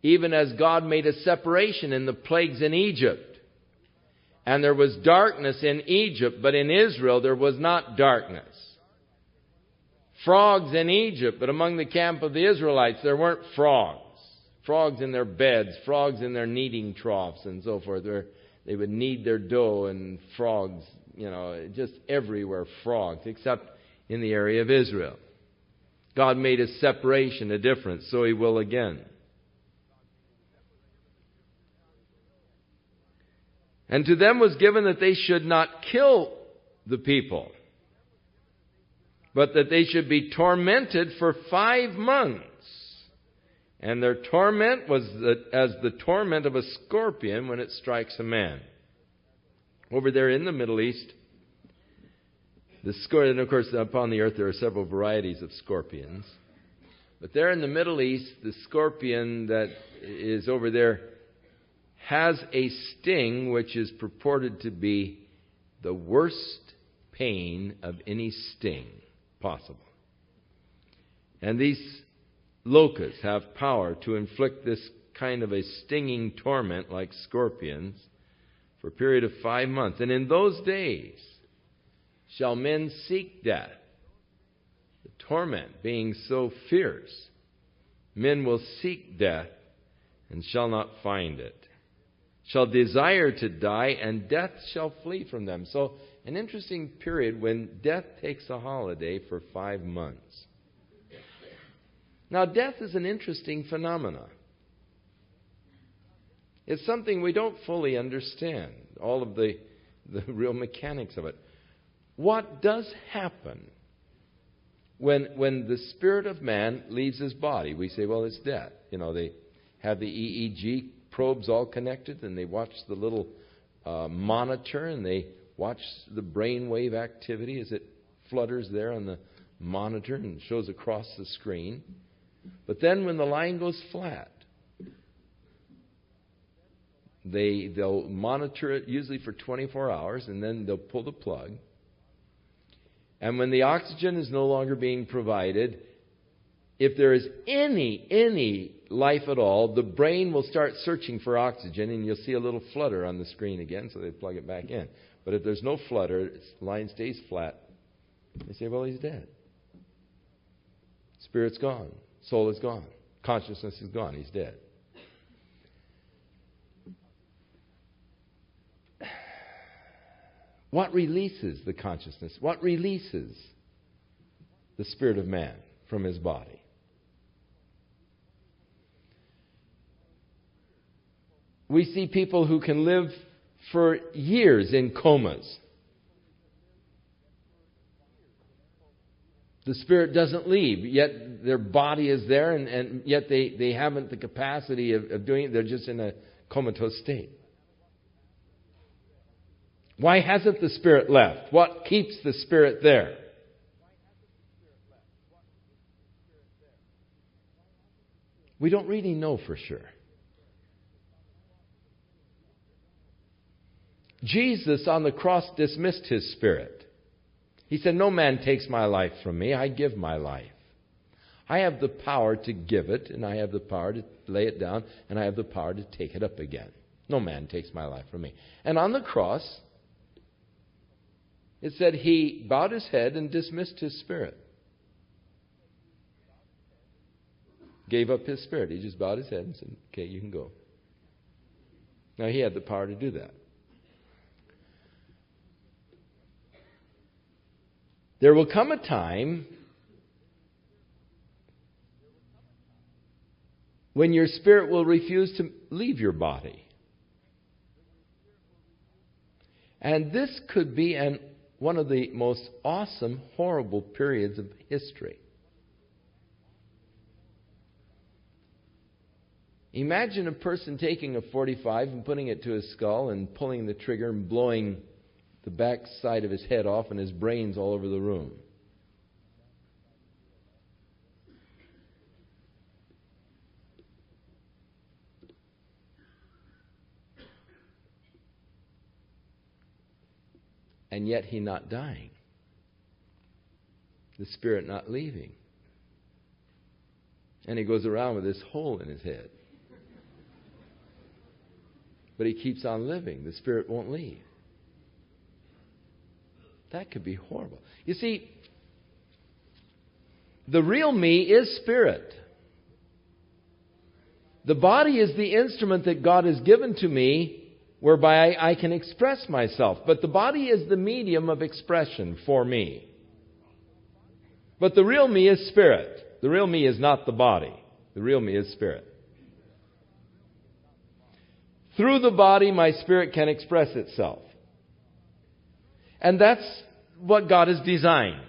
Even as God made a separation in the plagues in Egypt. And there was darkness in Egypt, but in Israel there was not darkness. Frogs in Egypt, but among the camp of the Israelites there weren't frogs. Frogs in their beds, frogs in their kneading troughs and so forth. They would knead their dough, and frogs, just everywhere frogs, except in the area of Israel. God made a separation, a difference, so He will again. And to them was given that they should not kill the people, but that they should be tormented for 5 months. And their torment was as the torment of a scorpion when it strikes a man. Over there in the Middle East, the scorpion, and of course upon the earth there are several varieties of scorpions. But there in the Middle East, the scorpion that is over there has a sting which is purported to be the worst pain of any sting possible. And these locusts have power to inflict this kind of a stinging torment like scorpions for a period of 5 months. And in those days shall men seek death. The torment being so fierce, men will seek death and shall not find it. Shall desire to die, and death shall flee from them. So an interesting period when death takes a holiday for 5 months. Now, death is an interesting phenomenon. It's something we don't fully understand, all of the real mechanics of it. What does happen when the spirit of man leaves his body? We say, well, it's death. They have the EEG probes all connected, and they watch the little monitor, and they watch the brainwave activity as it flutters there on the monitor and shows across the screen. But then when the line goes flat, they'll monitor it usually for 24 hours, and then they'll pull the plug. And when the oxygen is no longer being provided, if there is any life at all, the brain will start searching for oxygen, and you'll see a little flutter on the screen again, so they plug it back in. But if there's no flutter, the line stays flat. They say, well, he's dead. Spirit's gone. Soul is gone. Consciousness is gone. He's dead. What releases the consciousness? What releases the spirit of man from his body? We see people who can live for years in comas. The spirit doesn't leave, yet their body is there, and yet they haven't the capacity of doing it. They're just in a comatose state. Why hasn't the spirit left? What keeps the spirit there? We don't really know for sure. Jesus on the cross dismissed his spirit. He said, no man takes my life from me. I give my life. I have the power to give it, and I have the power to lay it down, and I have the power to take it up again. No man takes my life from me. And on the cross, it said he bowed his head and dismissed his spirit. Gave up his spirit. He just bowed his head and said, okay, you can go. Now, he had the power to do that. There will come a time when your spirit will refuse to leave your body. And this could be one of the most awesome, horrible periods of history. Imagine a person taking a .45 and putting it to his skull and pulling the trigger and blowing the back side of his head off and his brains all over the room. And yet he not dying. The spirit not leaving. And he goes around with this hole in his head. But he keeps on living. The spirit won't leave. That could be horrible. You see, the real me is spirit. The body is the instrument that God has given to me whereby I can express myself. But the body is the medium of expression for me. But the real me is spirit. The real me is not the body. The real me is spirit. Through the body, my spirit can express itself. And that's what God has designed.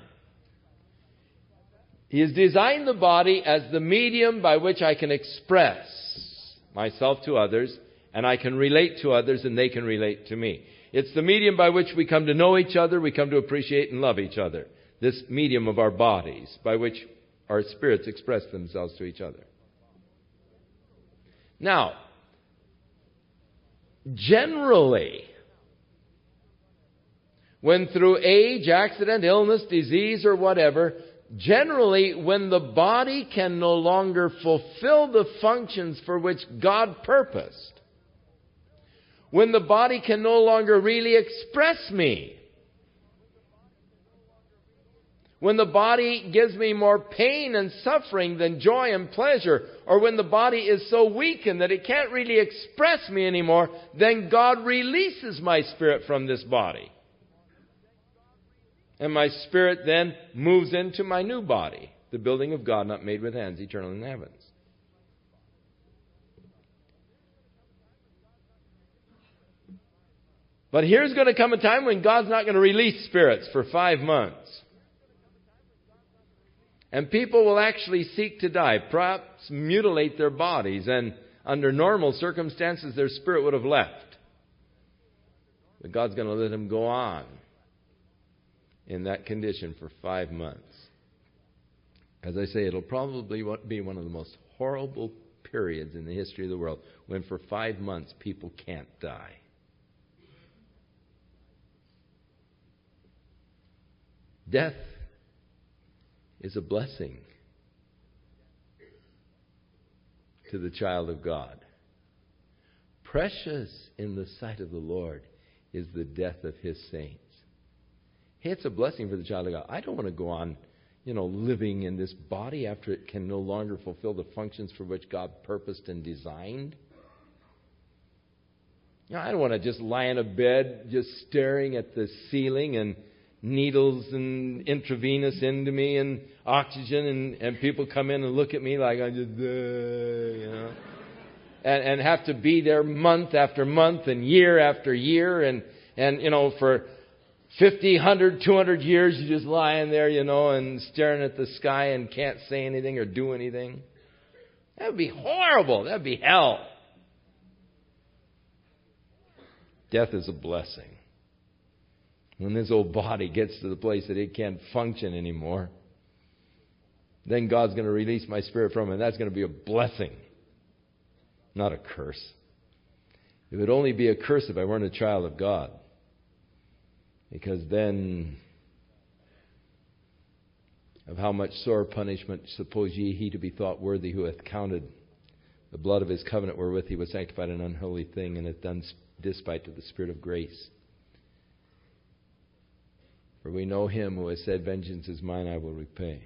He has designed the body as the medium by which I can express myself to others, and I can relate to others, and they can relate to me. It's the medium by which we come to know each other, we come to appreciate and love each other. This medium of our bodies by which our spirits express themselves to each other. Now, generally, when through age, accident, illness, disease, or whatever, generally when the body can no longer fulfill the functions for which God purposed, when the body can no longer really express me, when the body gives me more pain and suffering than joy and pleasure, or when the body is so weakened that it can't really express me anymore, then God releases my spirit from this body. And my spirit then moves into my new body, the building of God not made with hands, eternal in the heavens. But here's going to come a time when God's not going to release spirits for 5 months. And people will actually seek to die, perhaps mutilate their bodies, and under normal circumstances their spirit would have left. But God's going to let them go on in that condition for 5 months. As I say, it'll probably be one of the most horrible periods in the history of the world, when for 5 months people can't die. Death is a blessing to the child of God. Precious in the sight of the Lord is the death of His saints. Hey, it's a blessing for the child of God. I don't want to go on, living in this body after it can no longer fulfill the functions for which God purposed and designed. I don't want to just lie in a bed just staring at the ceiling and needles and intravenous into me and oxygen and people come in and look at me like I just, and have to be there month after month and year after year and for 50, 100, 200 years you're just lying there, and staring at the sky and can't say anything or do anything. That would be horrible. That would be hell. Death is a blessing. When this old body gets to the place that it can't function anymore, then God's going to release my spirit from it. And that's going to be a blessing, not a curse. It would only be a curse if I weren't a child of God. Because then, of how much sore punishment suppose ye he to be thought worthy who hath counted the blood of his covenant wherewith he was sanctified an unholy thing, and hath done despite to the Spirit of grace. For we know him who has said, vengeance is mine, I will repay.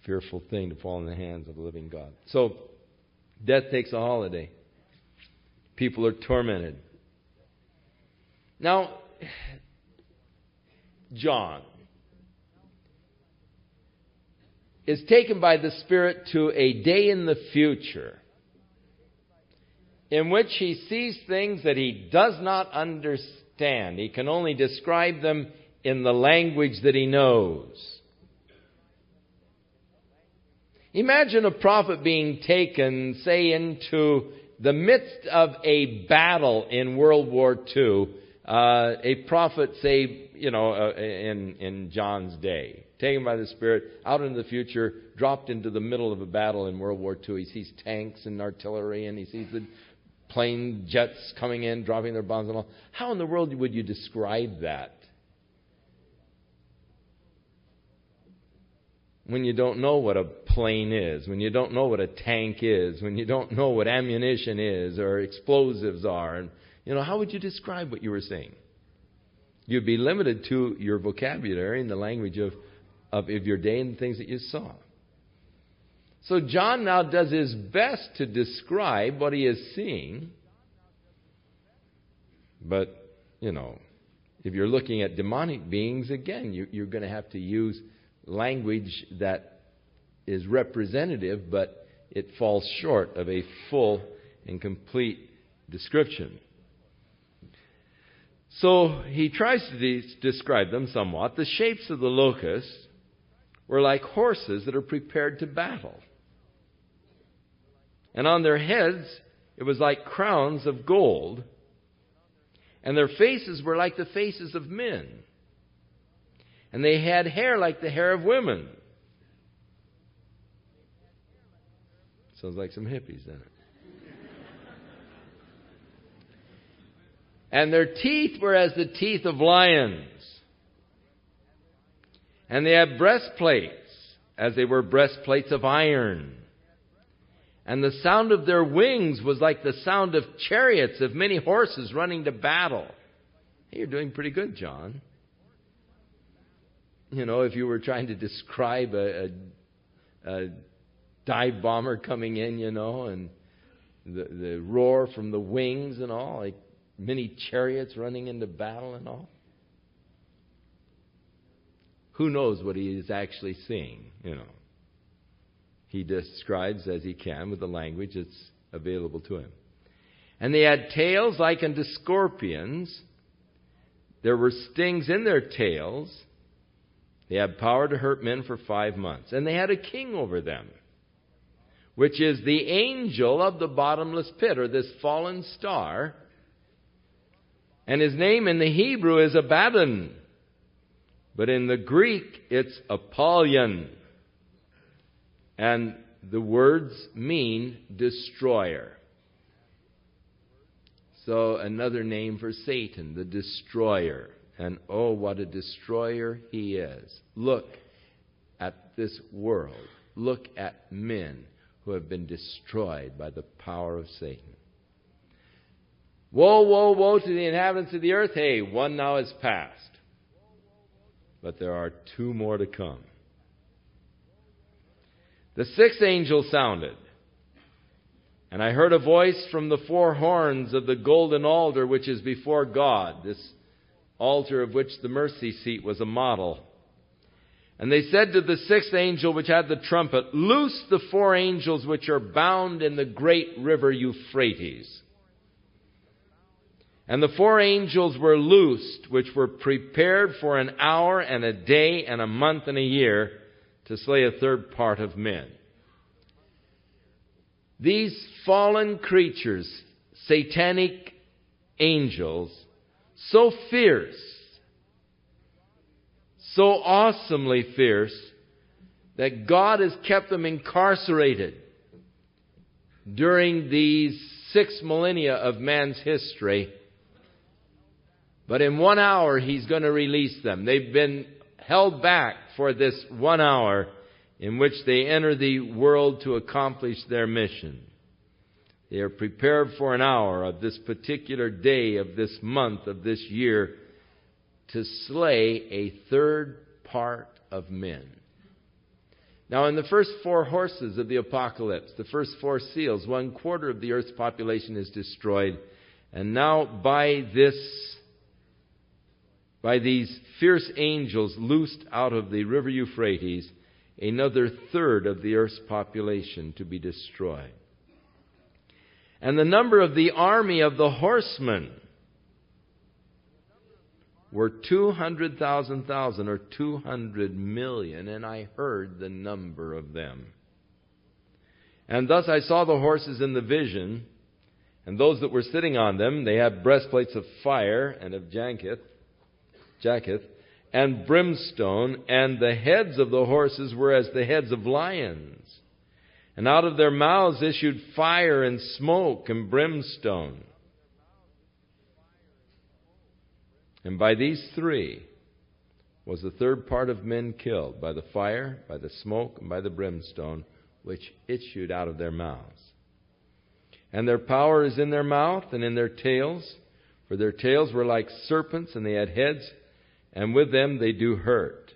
Fearful thing to fall in the hands of the living God. So, death takes a holiday. People are tormented. Now, John is taken by the Spirit to a day in the future in which he sees things that he does not understand. He can only describe them in the language that he knows. Imagine a prophet being taken, say, into the midst of a battle in World War II. A prophet, say, in John's day, taken by the Spirit, out into the future, dropped into the middle of a battle in World War II. He sees tanks and artillery, and he sees the plane jets coming in, dropping their bombs and all. How in the world would you describe that? When you don't know what a plane is, when you don't know what a tank is, when you don't know what ammunition is or explosives are, and how would you describe what you were seeing? You'd be limited to your vocabulary and the language of your day and the things that you saw. So John now does his best to describe what he is seeing. But, if you're looking at demonic beings, again, you're going to have to use language that is representative, but it falls short of a full and complete description. So he tries to describe them somewhat. The shapes of the locusts were like horses that are prepared to battle. And on their heads it was like crowns of gold. And their faces were like the faces of men. And they had hair like the hair of women. Sounds like some hippies, doesn't it? And their teeth were as the teeth of lions. And they had breastplates, as they were breastplates of iron. And the sound of their wings was like the sound of chariots of many horses running to battle. Hey, you're doing pretty good, John. If you were trying to describe a dive bomber coming in, and the roar from the wings and all, like many chariots running into battle and all. Who knows what he is actually seeing, He describes as he can with the language that's available to him. And they had tails like unto scorpions. There were stings in their tails. They had power to hurt men for 5 months. And they had a king over them, which is the angel of the bottomless pit, or this fallen star. And his name in the Hebrew is Abaddon. But in the Greek, it's Apollyon. And the words mean destroyer. So another name for Satan, the destroyer. And oh, what a destroyer he is. Look at this world. Look at men who have been destroyed by the power of Satan. Woe, woe, woe to the inhabitants of the earth. Hey, one now is past. But there are two more to come. The sixth angel sounded, and I heard a voice from the four horns of the golden altar which is before God, this altar of which the mercy seat was a model. And they said to the sixth angel which had the trumpet, Loose the four angels which are bound in the great river Euphrates. And the four angels were loosed, which were prepared for an hour and a day and a month and a year to slay a third part of men. These fallen creatures, satanic angels, so fierce, so awesomely fierce, that God has kept them incarcerated during these 6 millennia of man's history. But in 1 hour, He's going to release them. They've been held back for this 1 hour in which they enter the world to accomplish their mission. They are prepared for an hour of this particular day, of this month, of this year, to slay a third part of men. Now, in the first 4 horses of the apocalypse, the first 4 seals, 1/4 of the earth's population is destroyed. And now by these fierce angels loosed out of the river Euphrates, another third of the earth's population to be destroyed. And the number of the army of the horsemen were 200,000 or 200 million, and I heard the number of them. And thus I saw the horses in the vision, and those that were sitting on them, they had breastplates of fire and of jacketh, and brimstone, and the heads of the horses were as the heads of lions. And out of their mouths issued fire and smoke and brimstone. And by these 3 was the third part of men killed, by the fire, by the smoke, and by the brimstone, which issued out of their mouths. And their power is in their mouth and in their tails, for their tails were like serpents, and they had heads, and with them they do hurt.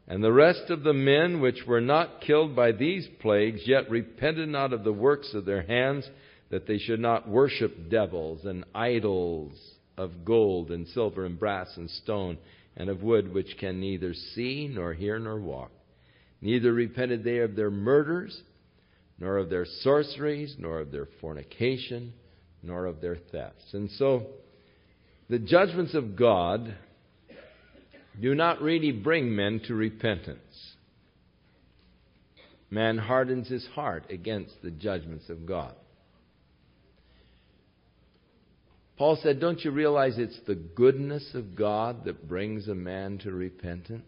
And the rest of the men which were not killed by these plagues, yet repented not of the works of their hands, that they should not worship devils and idols of gold and silver and brass and stone and of wood, which can neither see nor hear nor walk. Neither repented they of their murders, nor of their sorceries, nor of their fornication, nor of their thefts. And so, the judgments of God do not really bring men to repentance. Man hardens his heart against the judgments of God. Paul said, don't you realize it's the goodness of God that brings a man to repentance?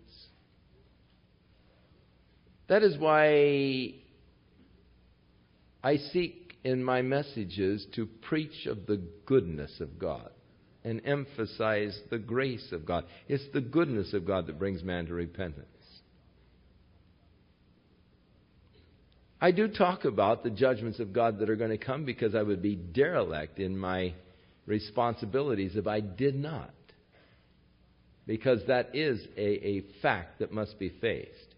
That is why I seek in my messages to preach of the goodness of God and emphasize the grace of God. It's the goodness of God that brings man to repentance. I do talk about the judgments of God that are going to come, because I would be derelict in my responsibilities if I did not. Because that is a fact that must be faced.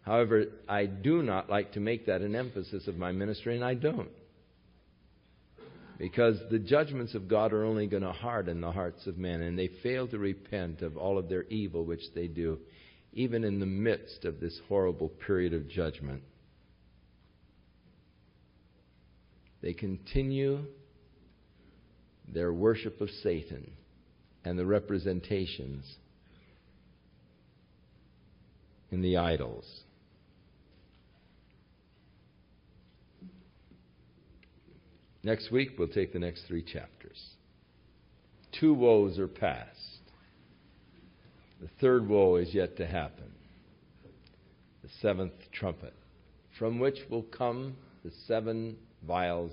However, I do not like to make that an emphasis of my ministry, and I don't. Because the judgments of God are only going to harden the hearts of men, and they fail to repent of all of their evil which they do, even in the midst of this horrible period of judgment. They continue their worship of Satan and the representations in the idols. Next week, we'll take the next 3 chapters. 2 woes are past. The third woe is yet to happen. The 7th trumpet, from which will come the 7 vials,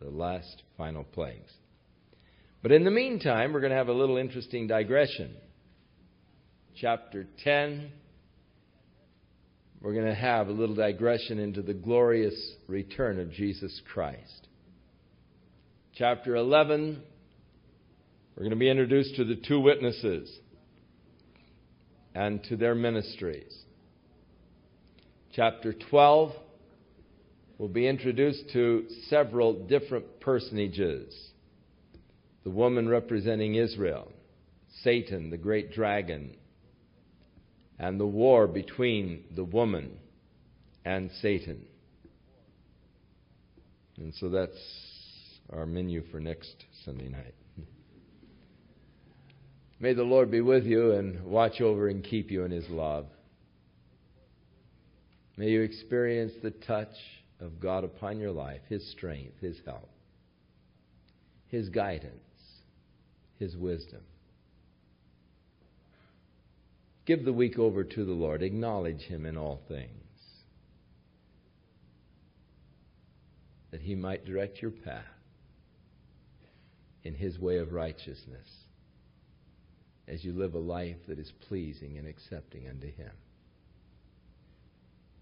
the last final plagues. But in the meantime, we're going to have a little interesting digression. Chapter 10, we're going to have a little digression into the glorious return of Jesus Christ. Chapter 11, we're going to be introduced to the two witnesses and to their ministries. Chapter 12, we'll be introduced to several different personages. The woman representing Israel, Satan, the great dragon, and the war between the woman and Satan. And so that's our menu for next Sunday night. May the Lord be with you and watch over and keep you in His love. May you experience the touch of God upon your life, His strength, His help, His guidance, His wisdom. Give the week over to the Lord. Acknowledge Him in all things, that He might direct your path in His way of righteousness as you live a life that is pleasing and accepting unto Him.